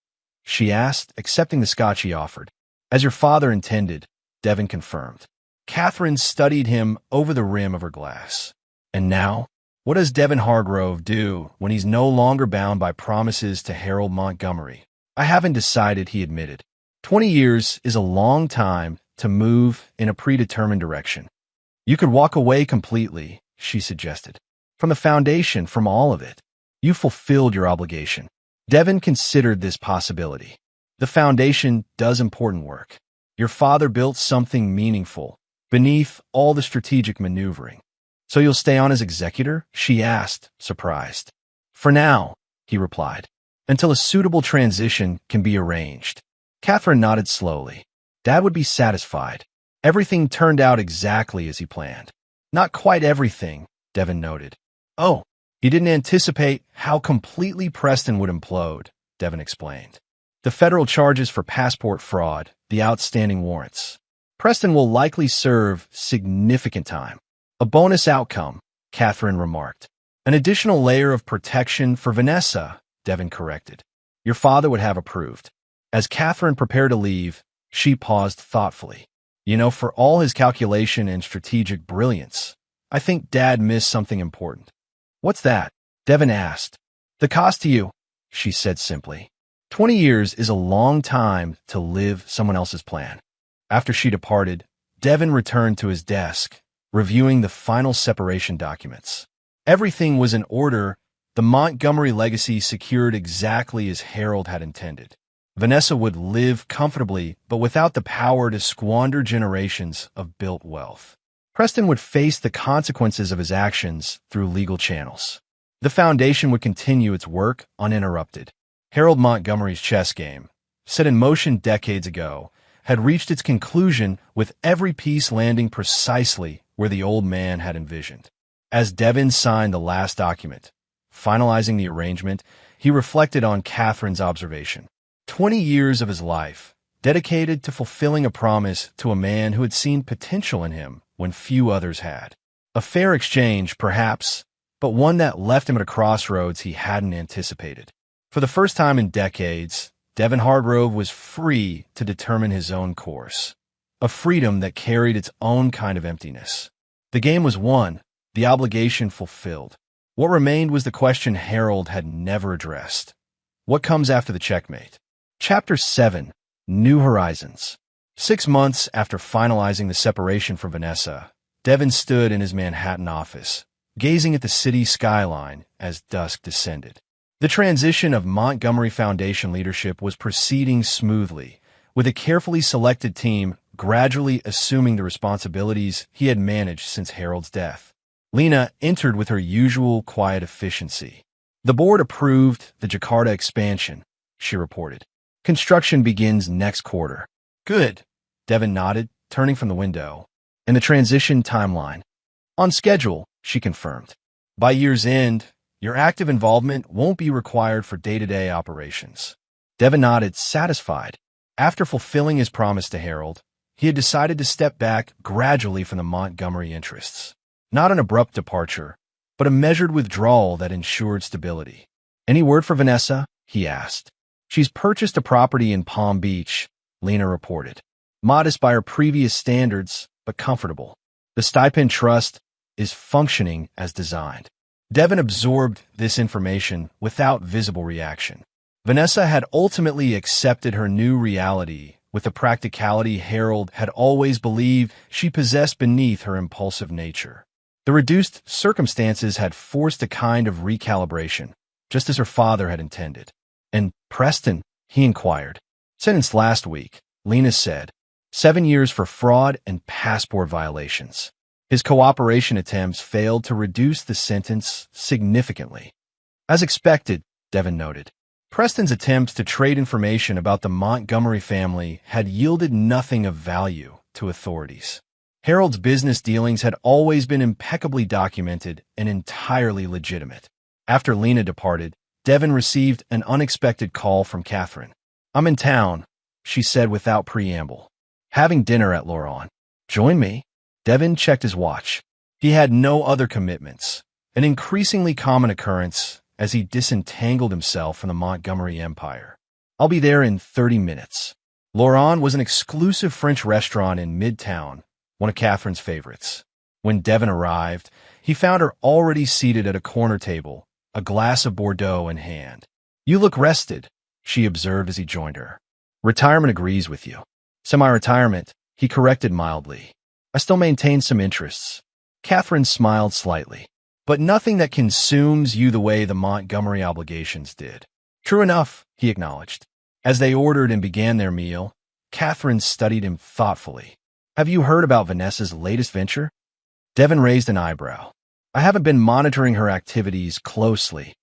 Speaker 1: She asked, accepting the scotch he offered. As your father intended, Devin confirmed. Catherine studied him over the rim of her glass. And now, what does Devin Hargrove do when he's no longer bound by promises to Harold Montgomery? I haven't decided, he admitted. 20 years is a long time to move in a predetermined direction. You could walk away completely, she suggested. From the foundation, from all of it. You fulfilled your obligation. Devin considered this possibility. The foundation does important work. Your father built something meaningful, beneath all the strategic maneuvering. So you'll stay on as executor? She asked, surprised. For now, he replied, until a suitable transition can be arranged. Catherine nodded slowly. Dad would be satisfied. Everything turned out exactly as he planned. Not quite everything, Devin noted. Oh, he didn't anticipate how completely Preston would implode, Devin explained. The federal charges for passport fraud, the outstanding warrants. Preston will likely serve significant time. A bonus outcome, Catherine remarked. An additional layer of protection for Vanessa, Devin corrected. Your father would have approved. As Catherine prepared to leave, she paused thoughtfully. For all his calculation and strategic brilliance, I think Dad missed something important. What's that? Devin asked. The cost to you, she said simply. 20 years is a long time to live someone else's plan. After she departed, Devin returned to his desk, reviewing the final separation documents. Everything was in order. The Montgomery legacy secured exactly as Harold had intended. Vanessa would live comfortably, but without the power to squander generations of built wealth. Preston would face the consequences of his actions through legal channels. The foundation would continue its work uninterrupted. Harold Montgomery's chess game, set in motion decades ago, had reached its conclusion with every piece landing precisely where the old man had envisioned. As Devin signed the last document, finalizing the arrangement, he reflected on Catherine's observation. 20 years of his life, dedicated to fulfilling a promise to a man who had seen potential in him when few others had. A fair exchange, perhaps, but one that left him at a crossroads he hadn't anticipated. For the first time in decades, Devin Hargrove was free to determine his own course, a freedom that carried its own kind of emptiness. The game was won, the obligation fulfilled. What remained was the question Harold had never addressed. What comes after the checkmate? Chapter 7, New Horizons. 6 months after finalizing the separation from Vanessa, Devin stood in his Manhattan office, gazing at the city skyline as dusk descended. The transition of Montgomery Foundation leadership was proceeding smoothly, with a carefully selected team gradually assuming the responsibilities he had managed since Harold's death. Lena entered with her usual quiet efficiency. The board approved the Jakarta expansion, she reported. Construction begins next quarter. Good, Devin nodded, turning from the window. And the transition timeline? On schedule, she confirmed. By year's end, your active involvement won't be required for day-to-day operations. Devin nodded, satisfied. After fulfilling his promise to Harold, he had decided to step back gradually from the Montgomery interests. Not an abrupt departure, but a measured withdrawal that ensured stability. Any word for Vanessa? He asked. She's purchased a property in Palm Beach, Lena reported. Modest by her previous standards, but comfortable. The stipend trust is functioning as designed. Devin absorbed this information without visible reaction. Vanessa had ultimately accepted her new reality with the practicality Harold had always believed she possessed beneath her impulsive nature. The reduced circumstances had forced a kind of recalibration, just as her father had intended. And Preston, he inquired. Sentenced last week, Lena said. 7 years for fraud and passport violations. His cooperation attempts failed to reduce the sentence significantly. As expected, Devin noted. Preston's attempts to trade information about the Montgomery family had yielded nothing of value to authorities. Harold's business dealings had always been impeccably documented and entirely legitimate. After Lena departed, Devin received an unexpected call from Catherine. I'm in town, she said without preamble. Having dinner at Laurent. Join me? Devin checked his watch. He had no other commitments, an increasingly common occurrence as he disentangled himself from the Montgomery empire. I'll be there in 30 minutes. Laurent was an exclusive French restaurant in Midtown, one of Catherine's favorites. When Devon arrived, he found her already seated at a corner table, a glass of Bordeaux in hand. "You look rested," she observed as he joined her. "Retirement agrees with you." "Semi-retirement," he corrected mildly. "I still maintain some interests." Catherine smiled slightly. "But nothing that consumes you the way the Montgomery obligations did." "True enough," he acknowledged. As they ordered and began their meal, Catherine studied him thoughtfully. "Have you heard about Vanessa's latest venture?" Devon raised an eyebrow. "I haven't been monitoring her activities closely."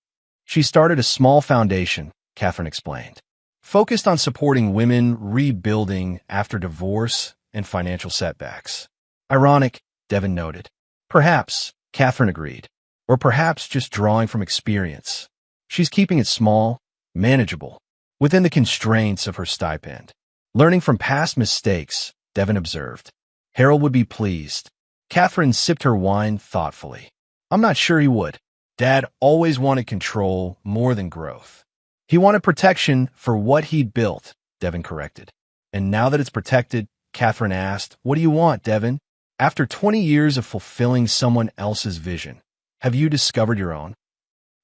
Speaker 1: "She started a small foundation," Catherine explained, "focused on supporting women rebuilding after divorce and financial setbacks." "Ironic," Devon noted. "Perhaps," Catherine agreed. "Or perhaps just drawing from experience. She's keeping it small, manageable, within the constraints of her stipend. Learning from past mistakes," Devon observed. "Harold would be pleased." Catherine sipped her wine thoughtfully. "I'm not sure he would. Dad always wanted control more than growth." "He wanted protection for what he'd built," Devon corrected. "And now that it's protected," Catherine asked, "what do you want, Devon? After 20 years of fulfilling someone else's vision, have you discovered your own?"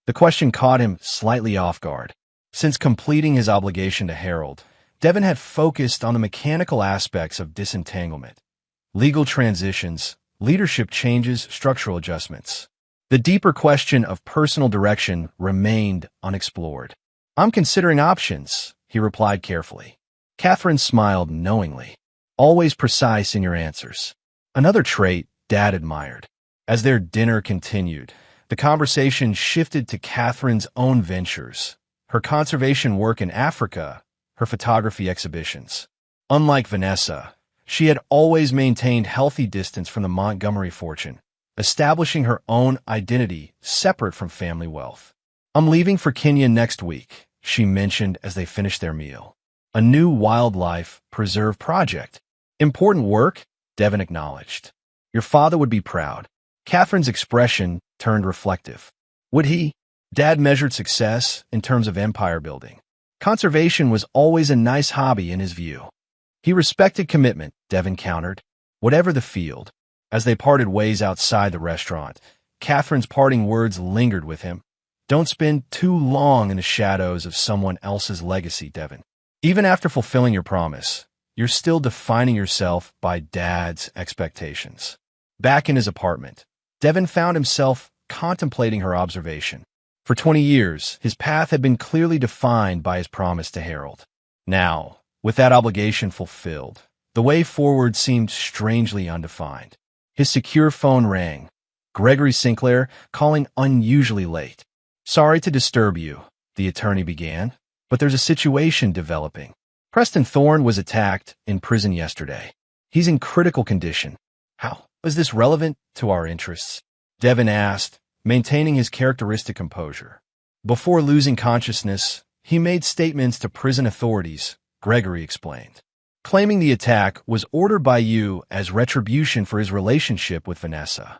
Speaker 1: The question caught him slightly off guard. Since completing his obligation to Harold, Devon had focused on the mechanical aspects of disentanglement, legal transitions, leadership changes, structural adjustments. The deeper question of personal direction remained unexplored. "I'm considering options," he replied carefully. Catherine smiled knowingly. "Always precise in your answers." Another trait Dad admired. As their dinner continued, the conversation shifted to Catherine's own ventures, her conservation work in Africa, her photography exhibitions. Unlike Vanessa, she had always maintained healthy distance from the Montgomery fortune, establishing her own identity separate from family wealth. "I'm leaving for Kenya next week," she mentioned as they finished their meal. "A new wildlife preserve project." "Important work," Devon acknowledged. "Your father would be proud." Catherine's expression turned reflective. "Would he?" Dad measured success in terms of empire building. Conservation was always a nice hobby in his view. He respected commitment, Devon countered, whatever the field. As they parted ways outside the restaurant, Catherine's parting words lingered with him. "Don't spend too long in the shadows of someone else's legacy, Devon. Even after fulfilling your promise, you're still defining yourself by Dad's expectations." Back in his apartment, Devon found himself contemplating her observation. For 20 years, his path had been clearly defined by his promise to Harold. Now, with that obligation fulfilled, the way forward seemed strangely undefined. His secure phone rang. Gregory Sinclair, calling unusually late. "Sorry to disturb you," the attorney began, "but there's a situation developing. Preston Thorne was attacked in prison yesterday. He's in critical condition." "How is this relevant to our interests?" Devon asked, maintaining his characteristic composure. "Before losing consciousness, he made statements to prison authorities," Gregory explained, claiming the attack was ordered by you as retribution for his relationship with Vanessa.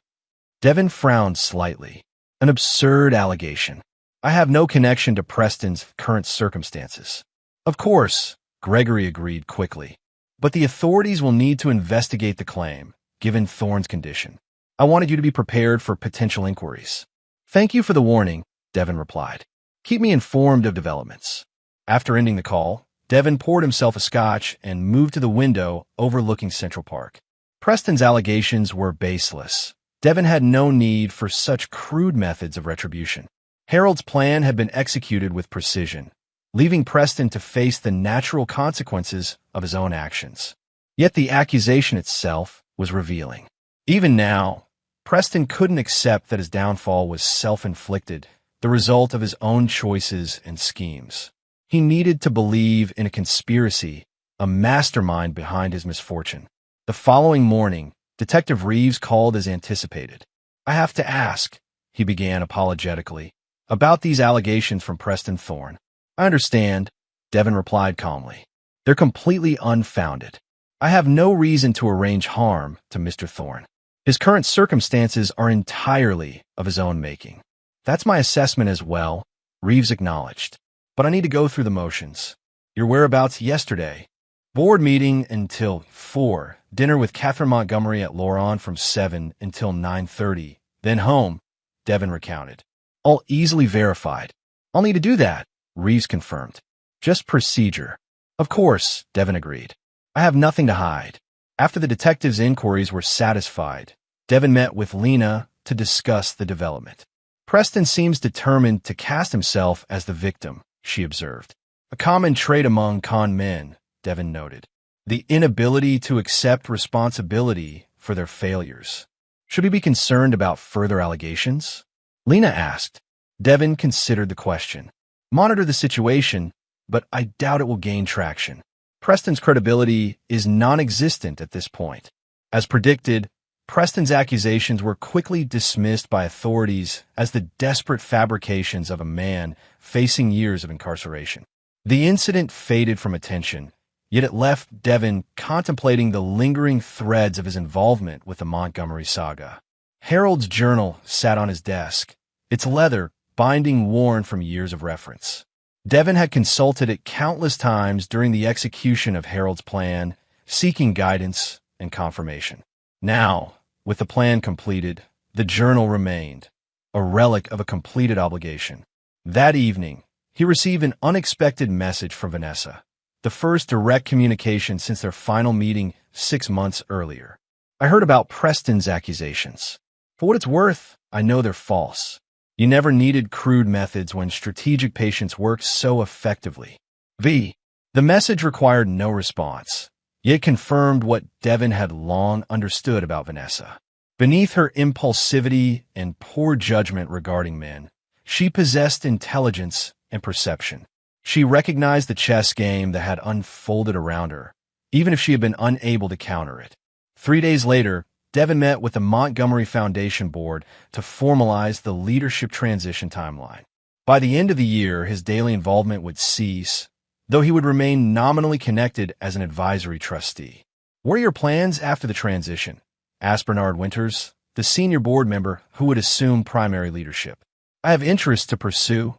Speaker 1: Devon frowned slightly. "An absurd allegation. I have no connection to Preston's current circumstances." "Of course," Gregory agreed quickly, "but the authorities will need to investigate the claim, given Thorne's condition. I wanted you to be prepared for potential inquiries." "Thank you for the warning," Devon replied. "Keep me informed of developments." After ending the call, Devon poured himself a scotch and moved to the window overlooking Central Park. Preston's allegations were baseless. Devon had no need for such crude methods of retribution. Harold's plan had been executed with precision, leaving Preston to face the natural consequences of his own actions. Yet the accusation itself was revealing. Even now, Preston couldn't accept that his downfall was self-inflicted, the result of his own choices and schemes. He needed to believe in a conspiracy, a mastermind behind his misfortune. The following morning, Detective Reeves called as anticipated. "I have to ask," he began apologetically, "about these allegations from Preston Thorne." "I understand," Devon replied calmly. "They're completely unfounded. I have no reason to arrange harm to Mr. Thorne. His current circumstances are entirely of his own making." "That's my assessment as well," Reeves acknowledged. "But I need to go through the motions." "Your whereabouts yesterday?" Board meeting until 4. Dinner with Catherine Montgomery at Loron from 7 until 9:30. Then home, Devin recounted. All easily verified. I'll need to do that, Reeves confirmed. Just procedure. Of course, Devin agreed. I have nothing to hide. After the detectives' inquiries were satisfied, Devin met with Lena to discuss the development. Preston seems determined to cast himself as the victim, she observed. A common trait among con men, Devin noted. The inability to accept responsibility for their failures. Should he be concerned about further allegations? Lena asked. Devin considered the question. Monitor the situation, but I doubt it will gain traction. Preston's credibility is non-existent at this point. As predicted, Preston's accusations were quickly dismissed by authorities as the desperate fabrications of a man facing years of incarceration. The incident faded from attention, yet it left Devin contemplating the lingering threads of his involvement with the Montgomery saga. Harold's journal sat on his desk, its leather binding worn from years of reference. Devin had consulted it countless times during the execution of Harold's plan, seeking guidance and confirmation. Now, with the plan completed, the journal remained, a relic of a completed obligation. That evening, he received an unexpected message from Vanessa, the first direct communication since their final meeting 6 months earlier. I heard about Preston's accusations. For what it's worth, I know they're false. You never needed crude methods when strategic patience works so effectively. V. The message required no response, yet confirmed what Devin had long understood about Vanessa. Beneath her impulsivity and poor judgment regarding men, she possessed intelligence and perception. She recognized the chess game that had unfolded around her, even if she had been unable to counter it. 3 days later, Devin met with the Montgomery Foundation Board to formalize the leadership transition timeline. By the end of the year, his daily involvement would cease, though he would remain nominally connected as an advisory trustee. What are your plans after the transition? Asked Bernard Winters, the senior board member who would assume primary leadership. I have interests to pursue,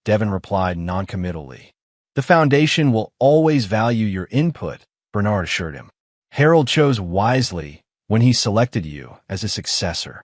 Speaker 1: Devin replied noncommittally. The foundation will always value your input, Bernard assured him. Harold chose wisely when he selected you as a successor.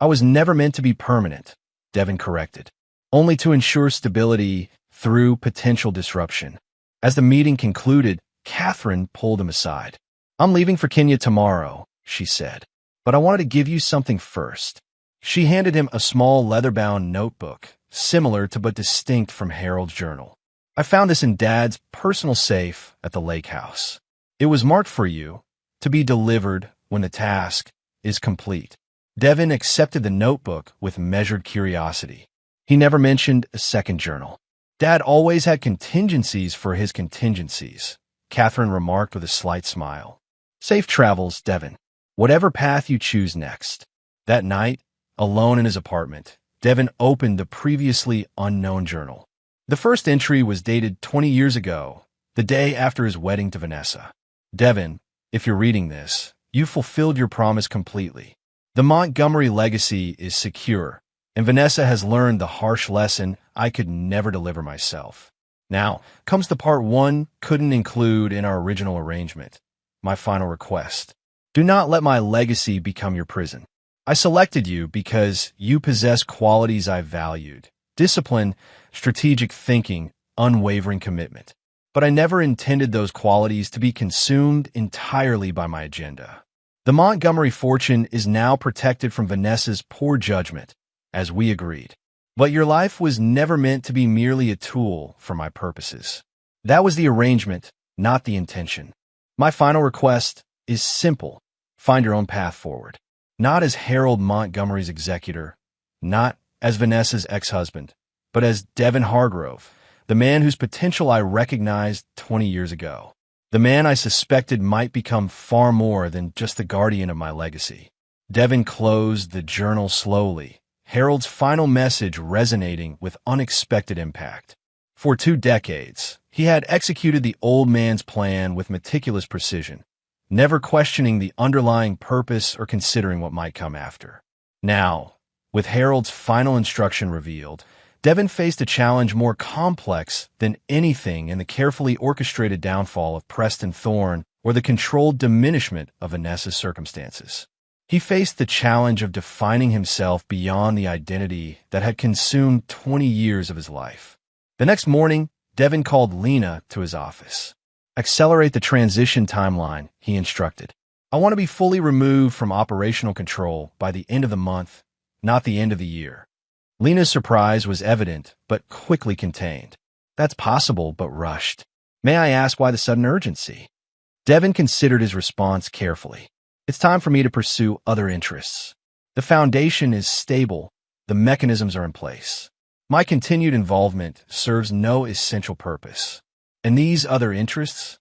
Speaker 1: I was never meant to be permanent, Devin corrected, only to ensure stability through potential disruption. As the meeting concluded, Catherine pulled him aside. I'm leaving for Kenya tomorrow, she said, but I wanted to give you something first. She handed him a small leather-bound notebook, similar to but distinct from Harold's journal. I found this in Dad's personal safe at the lake house. It was marked for you, to be delivered when the task is complete. Devin accepted the notebook with measured curiosity. He never mentioned a second journal. Dad always had contingencies for his contingencies, Catherine remarked with a slight smile. Safe travels, Devin. Whatever path you choose next. That night, alone in his apartment, Devin opened the previously unknown journal. The first entry was dated 20 years ago, the day after his wedding to Vanessa. Devin, if you're reading this, you fulfilled your promise completely. The Montgomery legacy is secure, and Vanessa has learned the harsh lesson I could never deliver myself. Now comes the part one couldn't include in our original arrangement. My final request. Do not let my legacy become your prison. I selected you because you possess qualities I valued. Discipline, strategic thinking, unwavering commitment. But I never intended those qualities to be consumed entirely by my agenda. The Montgomery fortune is now protected from Vanessa's poor judgment, as we agreed. But your life was never meant to be merely a tool for my purposes. That was the arrangement, not the intention. My final request is simple. Find your own path forward. Not as Harold Montgomery's executor, not as Vanessa's ex-husband, but as Devin Hargrove, the man whose potential I recognized 20 years ago. The man I suspected might become far more than just the guardian of my legacy. Devin closed the journal slowly, Harold's final message resonating with unexpected impact. For 2 decades, he had executed the old man's plan with meticulous precision, never questioning the underlying purpose or considering what might come after. Now, with Harold's final instruction revealed, Devon faced a challenge more complex than anything in the carefully orchestrated downfall of Preston Thorne or the controlled diminishment of Vanessa's circumstances. He faced the challenge of defining himself beyond the identity that had consumed 20 years of his life. The next morning, Devon called Lena to his office. "Accelerate the transition timeline," he instructed. "I want to be fully removed from operational control by the end of the month, not the end of the year." Lena's surprise was evident, but quickly contained. "That's possible, but rushed. May I ask why the sudden urgency?" Devon considered his response carefully. "It's time for me to pursue other interests. The foundation is stable. The mechanisms are in place. My continued involvement serves no essential purpose. And these other interests?"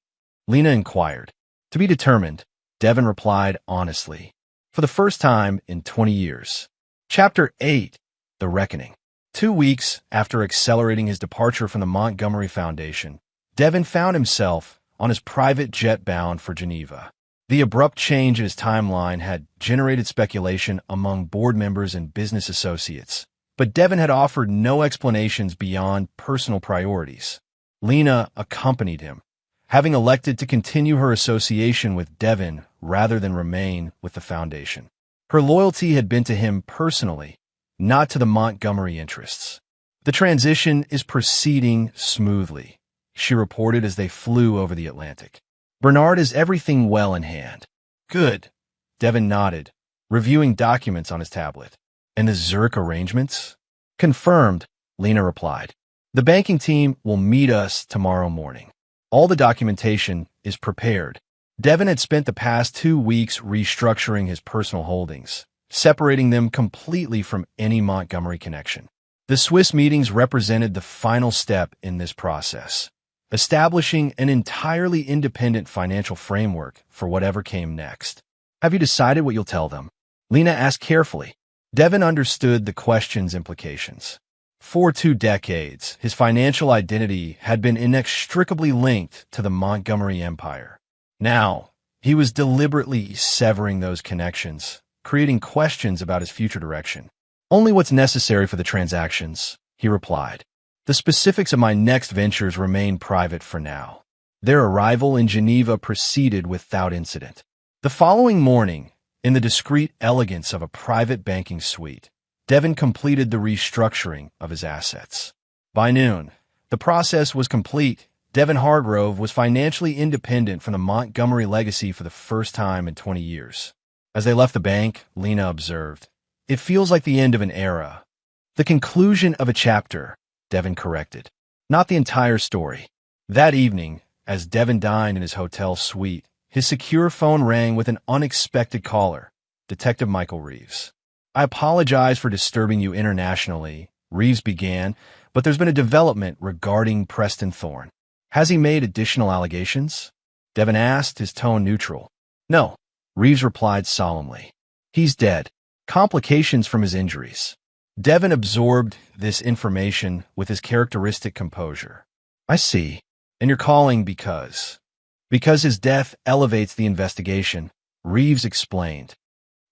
Speaker 1: Lena inquired. "To be determined," Devon replied honestly. For the first time in 20 years. Chapter 8. The Reckoning. 2 weeks after accelerating his departure from the Montgomery Foundation, Devon found himself on his private jet bound for Geneva. The abrupt change in his timeline had generated speculation among board members and business associates, but Devon had offered no explanations beyond personal priorities. Lena accompanied him, having elected to continue her association with Devon rather than remain with the foundation. Her loyalty had been to him personally, not to the Montgomery interests. "The transition is proceeding smoothly," she reported as they flew over the Atlantic. "Bernard, is everything well in hand?" "Good," Devon nodded, reviewing documents on his tablet. "And the Zurich arrangements?" "Confirmed," Lena replied. "The banking team will meet us tomorrow morning. All the documentation is prepared." Devon had spent the past 2 weeks restructuring his personal holdings, separating them completely from any Montgomery connection. The Swiss meetings represented the final step in this process, establishing an entirely independent financial framework for whatever came next. "Have you decided what you'll tell them?" Lena asked carefully. Devon understood the question's implications. For 2 decades, his financial identity had been inextricably linked to the Montgomery Empire. Now, he was deliberately severing those connections, creating questions about his future direction. "Only what's necessary for the transactions," he replied. "The specifics of my next ventures remain private for now." Their arrival in Geneva proceeded without incident. The following morning, in the discreet elegance of a private banking suite, Devon completed the restructuring of his assets. By noon, the process was complete. Devon Hargrove was financially independent from the Montgomery legacy for the first time in 20 years. As they left the bank, Lena observed, "It feels like the end of an era." "The conclusion of a chapter," Devon corrected. "Not the entire story." That evening, as Devon dined in his hotel suite, his secure phone rang with an unexpected caller, Detective Michael Reeves. "I apologize for disturbing you internationally," Reeves began, "but there's been a development regarding Preston Thorne." "Has he made additional allegations?" Devon asked, his tone neutral. "No," Reeves replied solemnly. "He's dead. Complications from his injuries." Devon absorbed this information with his characteristic composure. "I see. And you're calling because—" "Because his death elevates the investigation," Reeves explained.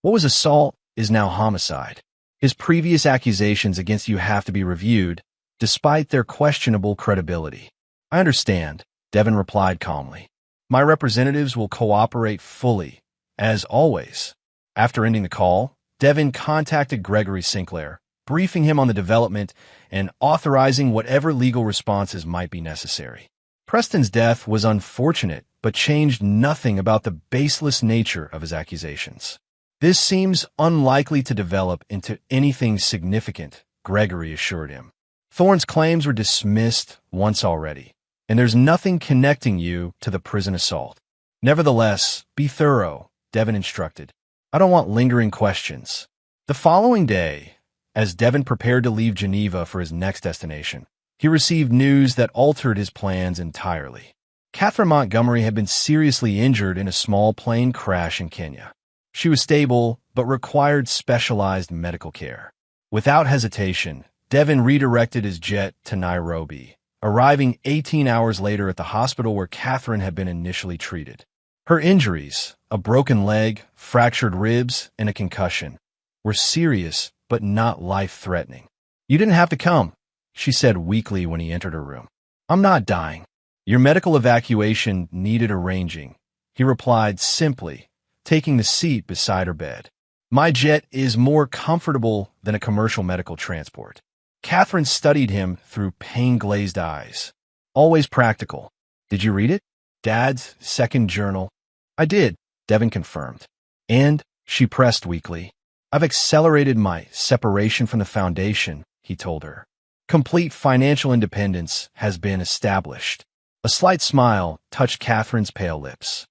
Speaker 1: "What was assault is now homicide. His previous accusations against you have to be reviewed, despite their questionable credibility." "I understand," Devon replied calmly. "My representatives will cooperate fully, as always." After ending the call, Devon contacted Gregory Sinclair, briefing him on the development and authorizing whatever legal responses might be necessary. Preston's death was unfortunate, but changed nothing about the baseless nature of his accusations. "This seems unlikely to develop into anything significant," Gregory assured him. "Thorne's claims were dismissed once already, and there's nothing connecting you to the prison assault." "Nevertheless, be thorough," Devon instructed. "I don't want lingering questions." The following day, as Devon prepared to leave Geneva for his next destination, he received news that altered his plans entirely. Catherine Montgomery had been seriously injured in a small plane crash in Kenya. She was stable, but required specialized medical care. Without hesitation, Devon redirected his jet to Nairobi, arriving 18 hours later at the hospital where Catherine had been initially treated. Her injuries, a broken leg, fractured ribs, and a concussion, were serious but not life-threatening. "You didn't have to come," she said weakly when he entered her room. I'm not dying. Your medical evacuation needed arranging, he replied simply, taking the seat beside her bed. My jet is more comfortable than a commercial medical transport. Catherine studied him through pain-glazed eyes. Always practical. Did you read it? Dad's second journal. I did, Devin confirmed. And, she pressed weakly, I've accelerated my separation from the foundation, he told her. Complete financial independence has been established. A slight smile touched Catherine's pale lips.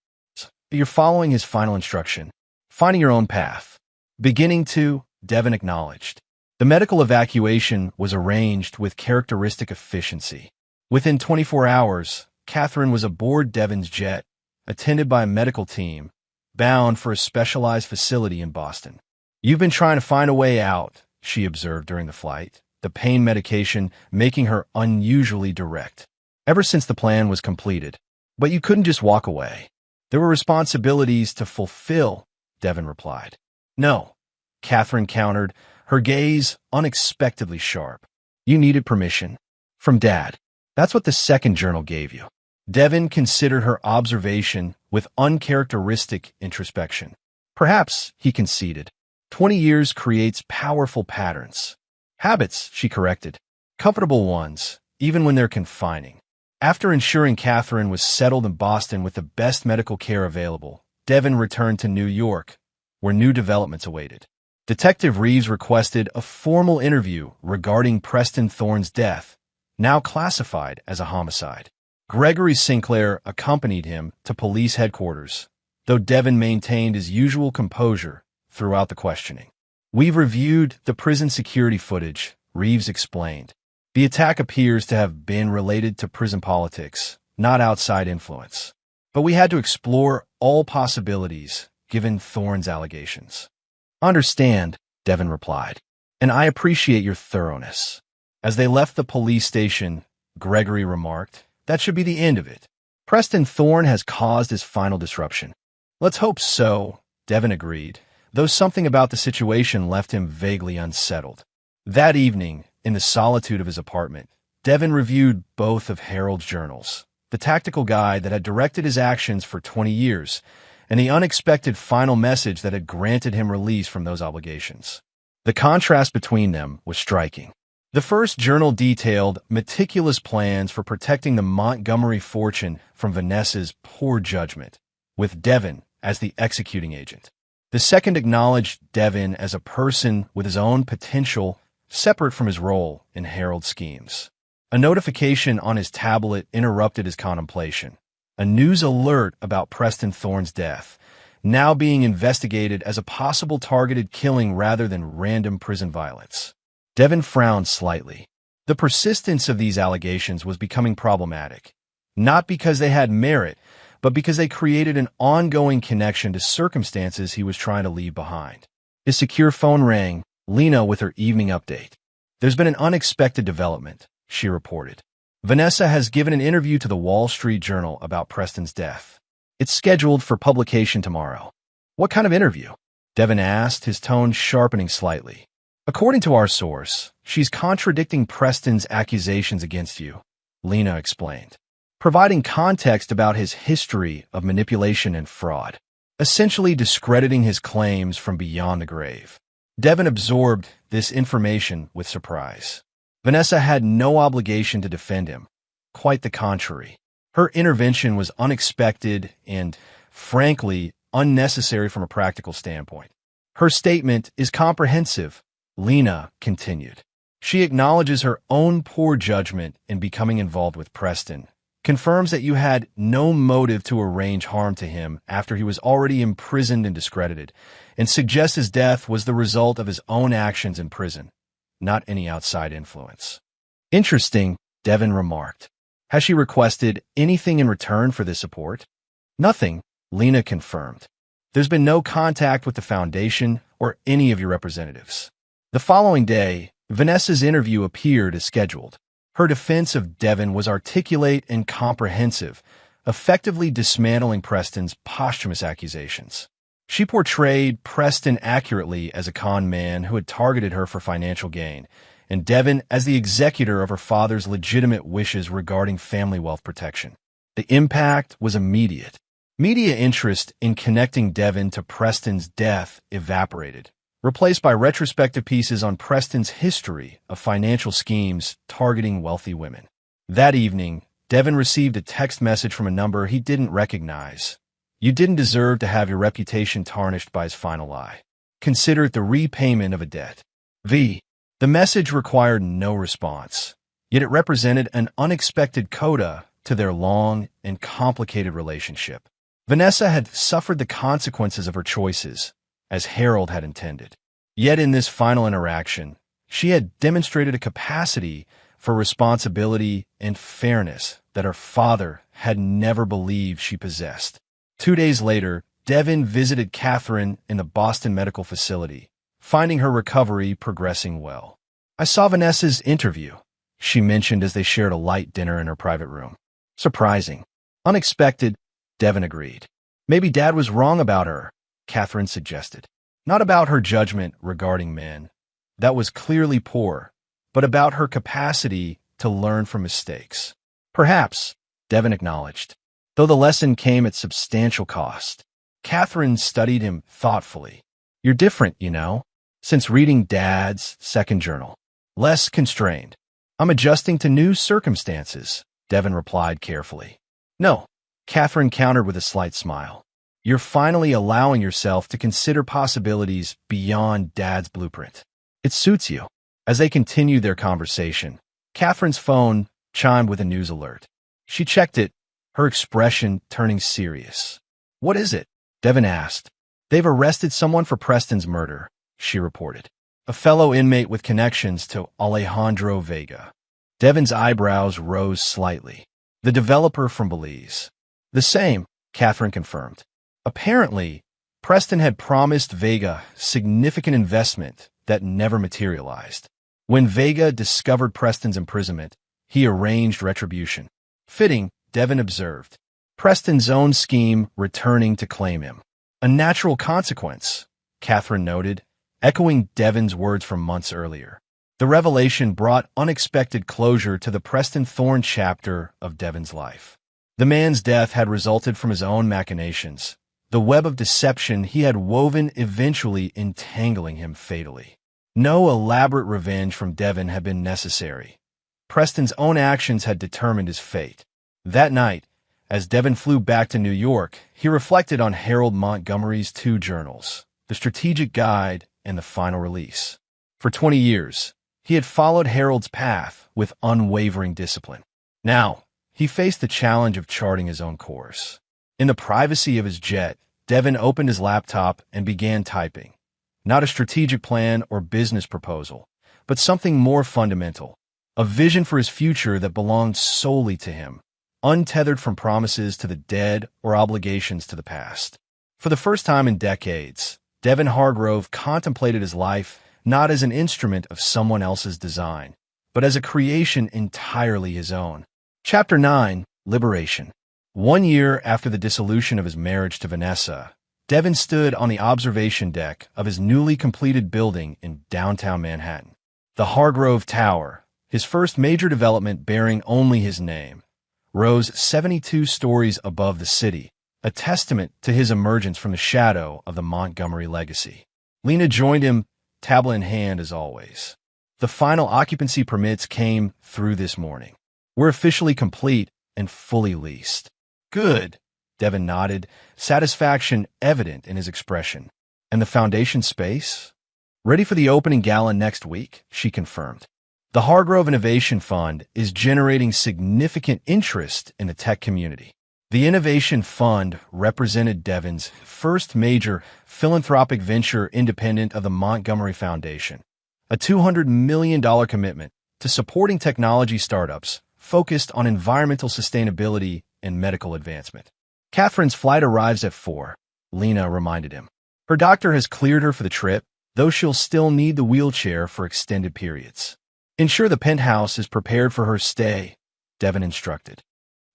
Speaker 1: You're following his final instruction. Finding your own path. Beginning to, Devin acknowledged. The medical evacuation was arranged with characteristic efficiency. Within 24 hours, Catherine was aboard Devin's jet, attended by a medical team, bound for a specialized facility in Boston. You've been trying to find a way out, she observed during the flight, the pain medication making her unusually direct. Ever since the plan was completed. But you couldn't just walk away. There were responsibilities to fulfill, Devin replied. No, Catherine countered, her gaze unexpectedly sharp. You needed permission. From Dad. That's what the second journal gave you. Devin considered her observation with uncharacteristic introspection. Perhaps, he conceded. 20 years creates powerful patterns. Habits, she corrected. Comfortable ones, even when they're confining. After ensuring Catherine was settled in Boston with the best medical care available, Devin returned to New York, where new developments awaited. Detective Reeves requested a formal interview regarding Preston Thorne's death, now classified as a homicide. Gregory Sinclair accompanied him to police headquarters, though Devin maintained his usual composure throughout the questioning. We've reviewed the prison security footage, Reeves explained. The attack appears to have been related to prison politics, not outside influence. But we had to explore all possibilities, given Thorne's allegations. Understand, Devin replied, and I appreciate your thoroughness. As they left the police station, Gregory remarked, that should be the end of it. Preston Thorne has caused his final disruption. Let's hope so, Devin agreed, though something about the situation left him vaguely unsettled. That evening, in the solitude of his apartment, Devin reviewed both of Harold's journals, the tactical guide that had directed his actions for 20 years, and the unexpected final message that had granted him release from those obligations. The contrast between them was striking. The first journal detailed meticulous plans for protecting the Montgomery fortune from Vanessa's poor judgment, with Devin as the executing agent. The second acknowledged Devin as a person with his own potential, separate from his role in Harold's schemes. A notification on his tablet interrupted his contemplation. A news alert about Preston Thorne's death, now being investigated as a possible targeted killing rather than random prison violence. Devin frowned slightly. The persistence of these allegations was becoming problematic, not because they had merit, but because they created an ongoing connection to circumstances he was trying to leave behind. His secure phone rang, Lena with her evening update. There's been an unexpected development, she reported. Vanessa has given an interview to the Wall Street Journal about Preston's death. It's scheduled for publication tomorrow. What kind of interview? Devin asked, his tone sharpening slightly. According to our source, she's contradicting Preston's accusations against you, Lena explained, providing context about his history of manipulation and fraud, essentially discrediting his claims from beyond the grave. Devin absorbed this information with surprise. Vanessa had no obligation to defend him. Quite the contrary. Her intervention was unexpected and, frankly, unnecessary from a practical standpoint. Her statement is comprehensive, Lena continued. She acknowledges her own poor judgment in becoming involved with Preston, confirms that you had no motive to arrange harm to him after he was already imprisoned and discredited, and suggests his death was the result of his own actions in prison, not any outside influence. Interesting, Devin remarked. Has she requested anything in return for this support? Nothing, Lena confirmed. There's been no contact with the foundation or any of your representatives. The following day, Vanessa's interview appeared as scheduled. Her defense of Devin was articulate and comprehensive, effectively dismantling Preston's posthumous accusations. She portrayed Preston accurately as a con man who had targeted her for financial gain, and Devon as the executor of her father's legitimate wishes regarding family wealth protection. The impact was immediate. Media interest in connecting Devon to Preston's death evaporated, replaced by retrospective pieces on Preston's history of financial schemes targeting wealthy women. That evening, Devon received a text message from a number he didn't recognize. "You didn't deserve to have your reputation tarnished by his final lie. Consider it the repayment of a debt. V." The message required no response, yet it represented an unexpected coda to their long and complicated relationship. Vanessa had suffered the consequences of her choices, as Harold had intended. Yet in this final interaction, she had demonstrated a capacity for responsibility and fairness that her father had never believed she possessed. 2 days later, Devon visited Catherine in the Boston medical facility, finding her recovery progressing well. "I saw Vanessa's interview," she mentioned as they shared a light dinner in her private room. "Surprising. Unexpected," Devon agreed. "Maybe Dad was wrong about her," Catherine suggested. "Not about her judgment regarding men. That was clearly poor, but about her capacity to learn from mistakes." "Perhaps," Devon acknowledged, though the lesson came at substantial cost. Catherine studied him thoughtfully. "You're different, you know, since reading Dad's second journal. Less constrained." "I'm adjusting to new circumstances," Devon replied carefully. "No," Catherine countered with a slight smile. "You're finally allowing yourself to consider possibilities beyond Dad's blueprint. It suits you." As they continued their conversation, Catherine's phone chimed with a news alert. She checked it, her expression turning serious. "What is it?" Devon asked. "They've arrested someone for Preston's murder," she reported. "A fellow inmate with connections to Alejandro Vega." Devon's eyebrows rose slightly. "The developer from Belize." "The same," Catherine confirmed. Apparently, Preston had promised Vega significant investment that never materialized. When Vega discovered Preston's imprisonment, he arranged retribution. "Fitting," Devon observed. "Preston's own scheme returning to claim him." "A natural consequence," Catherine noted, echoing Devon's words from months earlier. The revelation brought unexpected closure to the Preston Thorne chapter of Devon's life. The man's death had resulted from his own machinations, the web of deception he had woven eventually entangling him fatally. No elaborate revenge from Devon had been necessary. Preston's own actions had determined his fate. That night, as Devon flew back to New York, he reflected on Harold Montgomery's 2 journals, The Strategic Guide and The Final Release. For 20 years, he had followed Harold's path with unwavering discipline. Now, he faced the challenge of charting his own course. In the privacy of his jet, Devon opened his laptop and began typing. Not a strategic plan or business proposal, but something more fundamental. A vision for his future that belonged solely to him, untethered from promises to the dead or obligations to the past. For the first time in decades, Devon Hargrove contemplated his life not as an instrument of someone else's design, but as a creation entirely his own. Chapter 9, Liberation. 1 year after the dissolution of his marriage to Vanessa, Devon stood on the observation deck of his newly completed building in downtown Manhattan. The Hargrove Tower, his first major development bearing only his name, rose 72 stories above the city, a testament to his emergence from the shadow of the Montgomery legacy. Lena joined him, tablet in hand as always. The final occupancy permits came through this morning. "We're officially complete and fully leased." "Good," Devon nodded, satisfaction evident in his expression. "And the foundation space?" "Ready for the opening gala next week," she confirmed. The Hargrove Innovation Fund is generating significant interest in the tech community. The Innovation Fund represented Devon's first major philanthropic venture independent of the Montgomery Foundation, a $200 million commitment to supporting technology startups focused on environmental sustainability and medical advancement. Catherine's flight arrives at 4, Lena reminded him. Her doctor has cleared her for the trip, though she'll still need the wheelchair for extended periods. Ensure the penthouse is prepared for her stay, Devon instructed,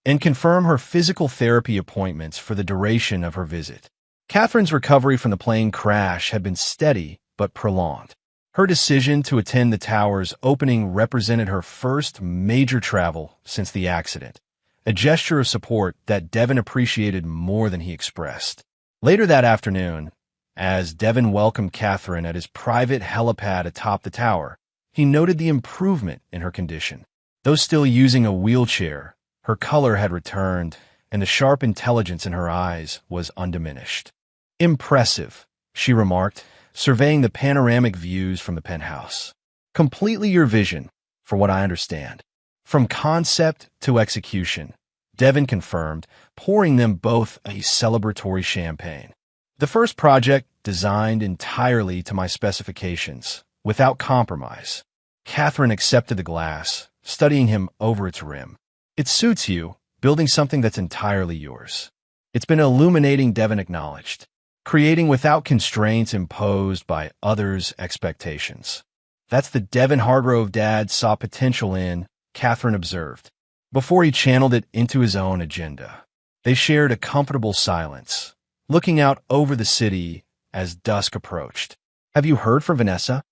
Speaker 1: and confirm her physical therapy appointments for the duration of her visit. Catherine's recovery from the plane crash had been steady but prolonged. Her decision to attend the tower's opening represented her first major travel since the accident, a gesture of support that Devin appreciated more than he expressed. Later that afternoon, as Devin welcomed Catherine at his private helipad atop the tower, he noted the improvement in her condition. Though still using a wheelchair, her color had returned, and the sharp intelligence in her eyes was undiminished. "Impressive," she remarked, surveying the panoramic views from the penthouse. "Completely your vision, for what I understand." From concept to execution, Devin confirmed, pouring them both a celebratory champagne. "The first project designed entirely to my specifications, without compromise." Catherine accepted the glass, studying him over its rim. "It suits you, building something that's entirely yours." "It's been illuminating," Devin acknowledged, "creating without constraints imposed by others' expectations." "That's the Devin Hargrove Dad saw potential in," Catherine observed, before he channeled it into his own agenda. They shared a comfortable silence, looking out over the city as dusk approached. "Have you heard from Vanessa?"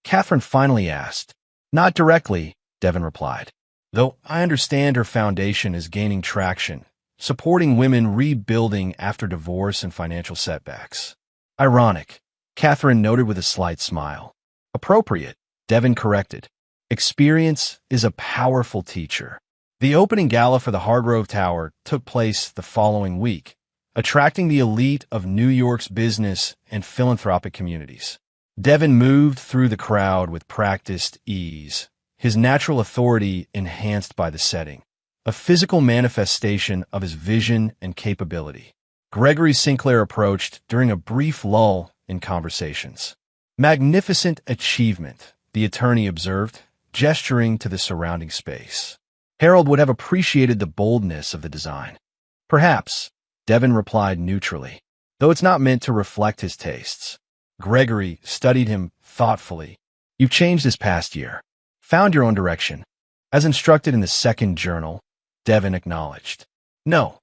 Speaker 1: Catherine finally asked. "Not directly," Devin replied, "though I understand her foundation is gaining traction, supporting women rebuilding after divorce and financial setbacks." "Ironic," Catherine noted with a slight smile. "Appropriate," Devin corrected. "Experience is a powerful teacher." The opening gala for the Hargrove Tower took place the following week, attracting the elite of New York's business and philanthropic communities. Devin moved through the crowd with practiced ease, his natural authority enhanced by the setting, a physical manifestation of his vision and capability. Gregory Sinclair approached during a brief lull in conversations. "Magnificent achievement," the attorney observed, gesturing to the surrounding space. "Harold would have appreciated the boldness of the design." "Perhaps," Devin replied neutrally, though it's not meant to reflect his tastes. Gregory studied him thoughtfully. "You've changed this past year. Found your own direction." "As instructed in the second journal," Devin acknowledged. "No,"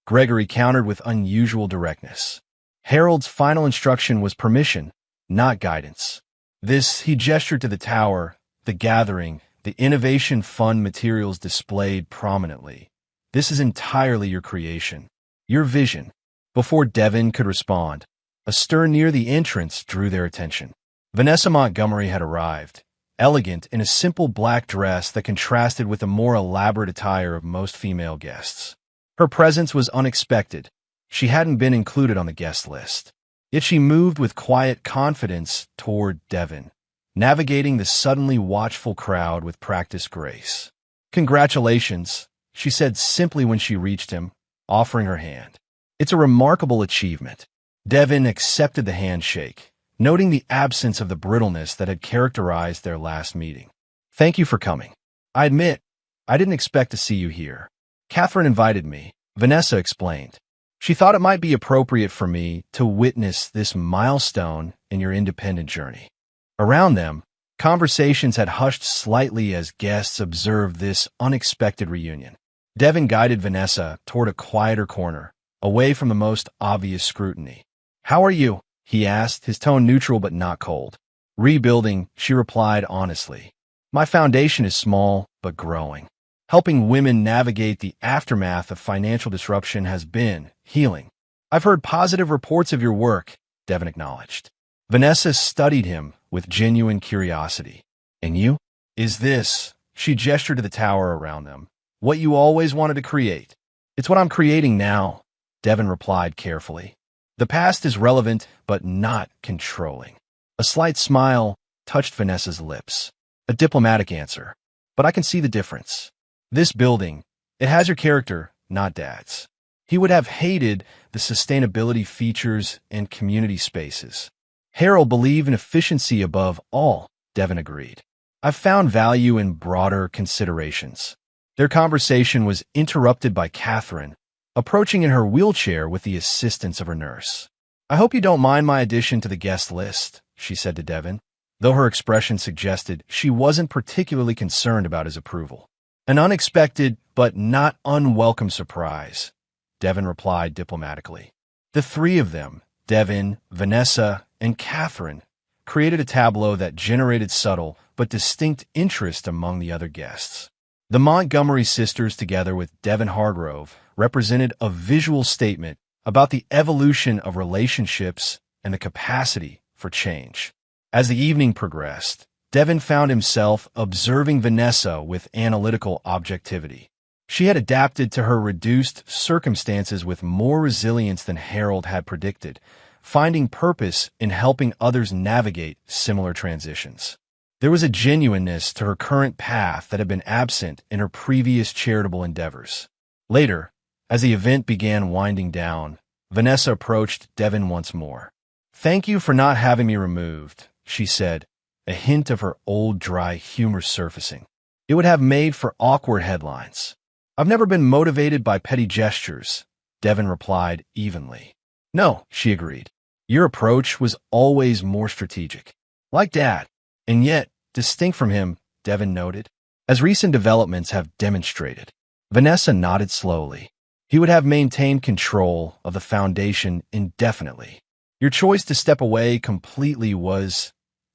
Speaker 1: Gregory countered with unusual directness. Harold's final instruction was permission, not guidance. This, he gestured to the tower, the gathering, the Innovation Fund materials displayed prominently. "This is entirely your creation, your vision." Before Devin could respond, a stir near the entrance drew their attention. Vanessa Montgomery had arrived, elegant in a simple black dress that contrasted with the more elaborate attire of most female guests. Her presence was unexpected. She hadn't been included on the guest list. Yet she moved with quiet confidence toward Devin, navigating the suddenly watchful crowd with practiced grace. "Congratulations," she said simply when she reached him, offering her hand. "It's a remarkable achievement." Devin accepted the handshake, noting the absence of the brittleness that had characterized their last meeting. "Thank you for coming. I admit, I didn't expect to see you here. Catherine invited me," Vanessa explained. "She thought it might be appropriate for me to witness this milestone in your independent journey." Around them, conversations had hushed slightly as guests observed this unexpected reunion. Devin guided Vanessa toward a quieter corner, away from the most obvious scrutiny. "How are you?" he asked, his tone neutral but not cold. "Rebuilding," she replied honestly. "My foundation is small but growing. Helping women navigate the aftermath of financial disruption has been healing." "I've heard positive reports of your work," Devin acknowledged. Vanessa studied him with genuine curiosity. "And you?" "Is this," she gestured to the tower around them, "what you always wanted to create?" "It's what I'm creating now," Devin replied carefully. "The past is relevant, but not controlling." A slight smile touched Vanessa's lips. A diplomatic answer. "But I can see the difference. This building, it has your character, not Dad's." He would have hated the sustainability features and community spaces. "Harold believed in efficiency above all," Devin agreed. "I've found value in broader considerations." Their conversation was interrupted by Catherine, approaching in her wheelchair with the assistance of her nurse. "I hope you don't mind my addition to the guest list," she said to Devin, though her expression suggested she wasn't particularly concerned about his approval. "An unexpected but not unwelcome surprise," Devin replied diplomatically. The three of them, Devin, Vanessa, and Catherine, created a tableau that generated subtle but distinct interest among the other guests. The Montgomery sisters, together with Devon Hargrove, represented a visual statement about the evolution of relationships and the capacity for change. As the evening progressed, Devon found himself observing Vanessa with analytical objectivity. She had adapted to her reduced circumstances with more resilience than Harold had predicted, finding purpose in helping others navigate similar transitions. There was a genuineness to her current path that had been absent in her previous charitable endeavors. Later, as the event began winding down, Vanessa approached Devon once more. "Thank you for not having me removed," she said, a hint of her old dry humor surfacing. "It would have made for awkward headlines." "I've never been motivated by petty gestures," Devon replied evenly. "No," she agreed. "Your approach was always more strategic. Like Dad. And yet, distinct from him," Devon noted, "as recent developments have demonstrated." Vanessa nodded slowly. "He would have maintained control of the foundation indefinitely. Your choice to step away completely was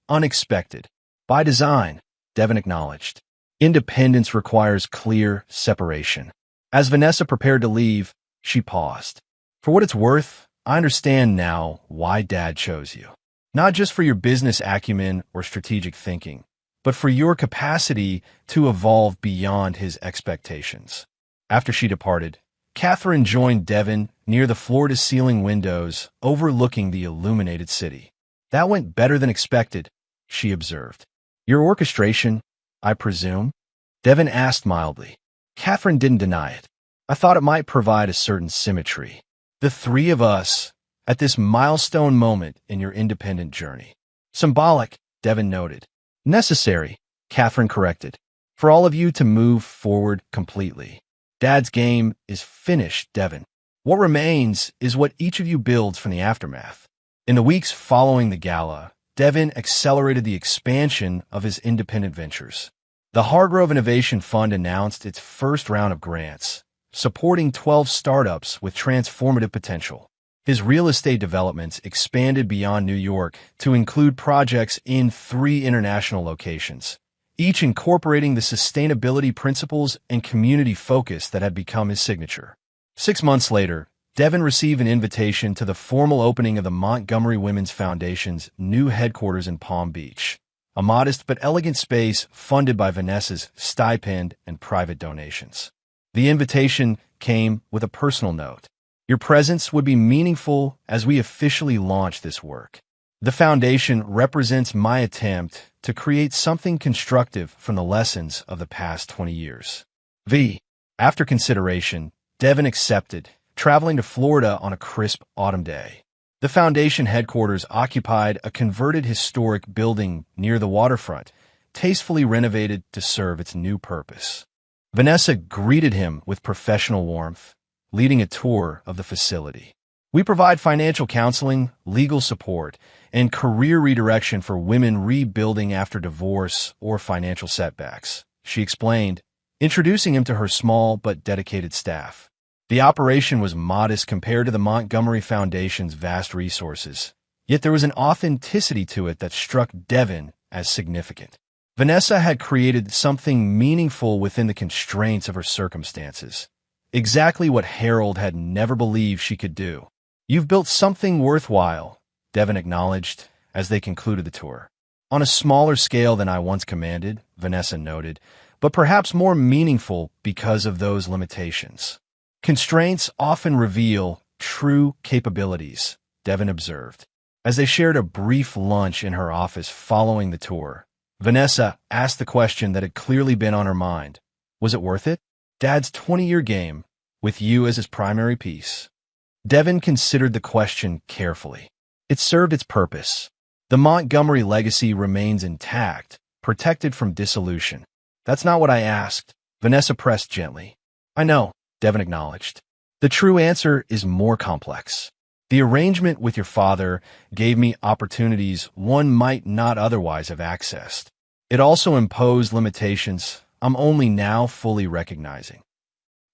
Speaker 1: unexpected. By design," Devon acknowledged. "Independence requires clear separation." As Vanessa prepared to leave, she paused. "For what it's worth, I understand now why Dad chose you. Not just for your business acumen or strategic thinking, but for your capacity to evolve beyond his expectations." After she departed, Catherine joined Devon near the floor-to-ceiling windows overlooking the illuminated city. "That went better than expected," she observed. "Your orchestration, I presume?" Devon asked mildly. Catherine didn't deny it. "I thought it might provide a certain symmetry. The three of us, at this milestone moment in your independent journey." "Symbolic," Devon noted. "Necessary," Catherine corrected, "for all of you to move forward completely. Dad's game is finished, Devon. What remains is what each of you builds from the aftermath." In the weeks following the gala, Devon accelerated the expansion of his independent ventures. The Hargrove Innovation Fund announced its first round of grants, supporting 12 startups with transformative potential. His real estate developments expanded beyond New York to include projects in 3 international locations, each incorporating the sustainability principles and community focus that had become his signature. 6 months later, Devon received an invitation to the formal opening of the Montgomery Women's Foundation's new headquarters in Palm Beach, a modest but elegant space funded by Vanessa's stipend and private donations. The invitation came with a personal note. "Your presence would be meaningful as we officially launch this work. The foundation represents my attempt to create something constructive from the lessons of the past 20 years. After consideration, Devon accepted, traveling to Florida on a crisp autumn day. The foundation headquarters occupied a converted historic building near the waterfront, tastefully renovated to serve its new purpose. Vanessa greeted him with professional warmth, leading a tour of the facility. "We provide financial counseling, legal support, and career redirection for women rebuilding after divorce or financial setbacks," she explained, introducing him to her small but dedicated staff. The operation was modest compared to the Montgomery Foundation's vast resources, yet there was an authenticity to it that struck Devon as significant. Vanessa had created something meaningful within the constraints of her circumstances, exactly what Harold had never believed she could do. "You've built something worthwhile," Devon acknowledged as they concluded the tour. "On a smaller scale than I once commanded," Vanessa noted, "but perhaps more meaningful because of those limitations." "Constraints often reveal true capabilities," Devon observed. As they shared a brief lunch in her office following the tour, Vanessa asked the question that had clearly been on her mind. Was it worth it? Dad's 20-year game, with you as his primary piece. Devon considered the question carefully. It served its purpose. The Montgomery legacy remains intact, protected from dissolution. "That's not what I asked," Vanessa pressed gently. "I know," Devon acknowledged. "The true answer is more complex. The arrangement with your father gave me opportunities one might not otherwise have accessed. It also imposed limitations I'm only now fully recognizing."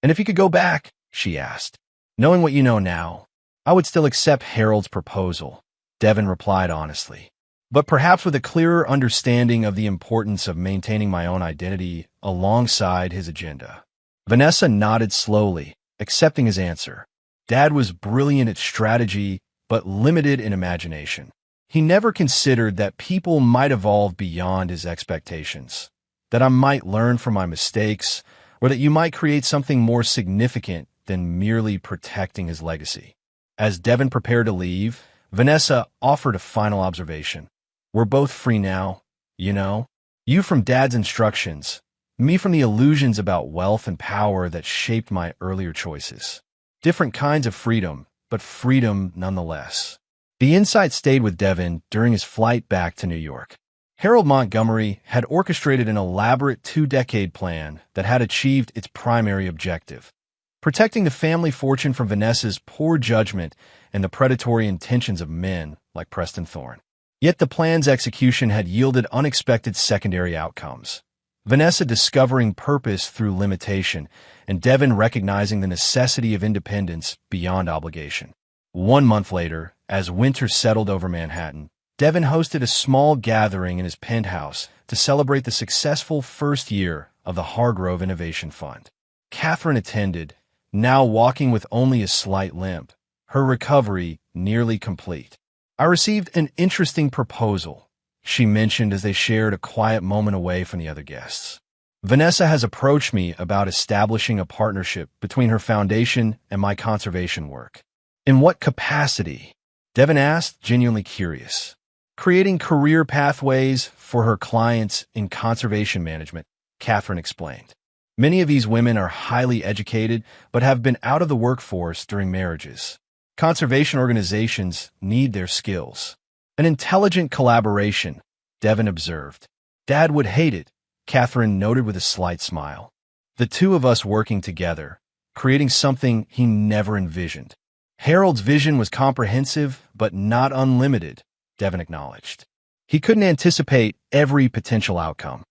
Speaker 1: "And if you could go back," she asked, "knowing what you know now, I would still accept Harold's proposal," Devon replied honestly. but perhaps with a clearer understanding of the importance of maintaining my own identity alongside his agenda. Vanessa nodded slowly, accepting his answer. Dad was brilliant at strategy, but limited in imagination. He never considered that people might evolve beyond his expectations, that I might learn from my mistakes, or that you might create something more significant than merely protecting his legacy. As Devin prepared to leave, Vanessa offered a final observation. We're both free now, you know? You from Dad's instructions, me from the illusions about wealth and power that shaped my earlier choices. Different kinds of freedom, but freedom nonetheless. The insight stayed with Devin during his flight back to New York. Harold Montgomery had orchestrated an elaborate 2-decade plan that had achieved its primary objective, protecting the family fortune from Vanessa's poor judgment and the predatory intentions of men like Preston Thorne. Yet the plan's execution had yielded unexpected secondary outcomes. Vanessa discovering purpose through limitation, and Devin recognizing the necessity of independence beyond obligation. 1 month later, as winter settled over Manhattan, Devin hosted a small gathering in his penthouse to celebrate the successful first year of the Hargrove Innovation Fund. Catherine attended, now walking with only a slight limp, her recovery nearly complete. I received an interesting proposal, she mentioned as they shared a quiet moment away from the other guests. Vanessa has approached me about establishing a partnership between her foundation and my conservation work. In what capacity? Devin asked, genuinely curious. Creating career pathways for her clients in conservation management, Catherine explained. Many of these women are highly educated but have been out of the workforce during marriages. Conservation organizations need their skills. An intelligent collaboration, Devin observed. Dad would hate it, Catherine noted with a slight smile. The two of us working together, creating something he never envisioned. Harold's vision was comprehensive but not unlimited, Devin acknowledged. He couldn't anticipate every potential outcome.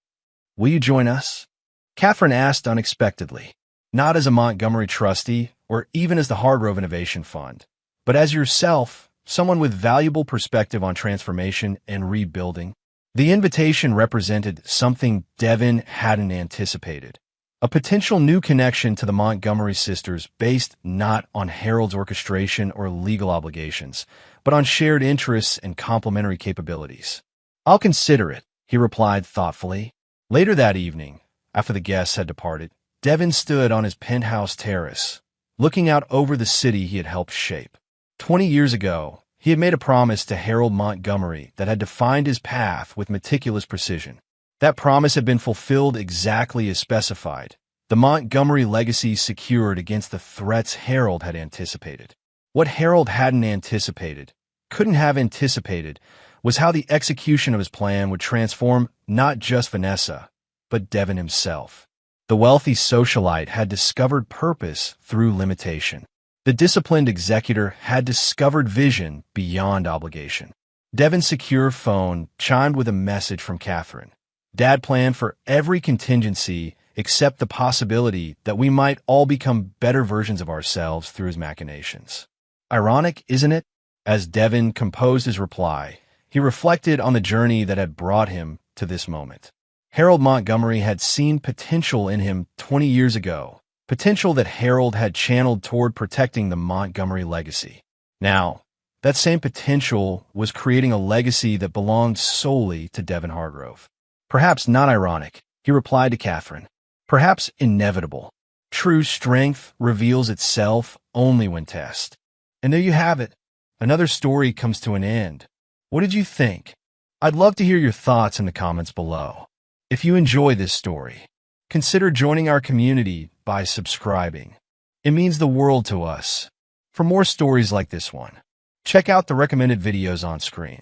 Speaker 1: Will you join us? Catherine asked unexpectedly, not as a Montgomery trustee or even as the Hargrove Innovation Fund, but as yourself, someone with valuable perspective on transformation and rebuilding. The invitation represented something Devin hadn't anticipated, a potential new connection to the Montgomery sisters based not on Harold's orchestration or legal obligations, but on shared interests and complementary capabilities. I'll consider it, he replied thoughtfully. Later that evening, after the guests had departed, Devin stood on his penthouse terrace, looking out over the city he had helped shape. 20 years ago, he had made a promise to Harold Montgomery that had defined his path with meticulous precision. That promise had been fulfilled exactly as specified, the Montgomery legacy secured against the threats Harold had anticipated. What Harold hadn't anticipated, couldn't have anticipated, was how the execution of his plan would transform not just Vanessa, but Devin himself. The wealthy socialite had discovered purpose through limitation. The disciplined executor had discovered vision beyond obligation. Devin's secure phone chimed with a message from Catherine. Dad planned for every contingency except the possibility that we might all become better versions of ourselves through his machinations. Ironic, isn't it? As Devin composed his reply, he reflected on the journey that had brought him to this moment. Harold Montgomery had seen potential in him 20 years ago, potential that Harold had channeled toward protecting the Montgomery legacy. Now, that same potential was creating a legacy that belonged solely to Devin Hargrove. Perhaps not ironic, he replied to Catherine. Perhaps inevitable. True strength reveals itself only when tested. And there you have it. Another story comes to an end. What did you think? I'd love to hear your thoughts in the comments below. If you enjoy this story, consider joining our community by subscribing. It means the world to us. For more stories like this one, check out the recommended videos on screen.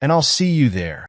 Speaker 1: And I'll see you there.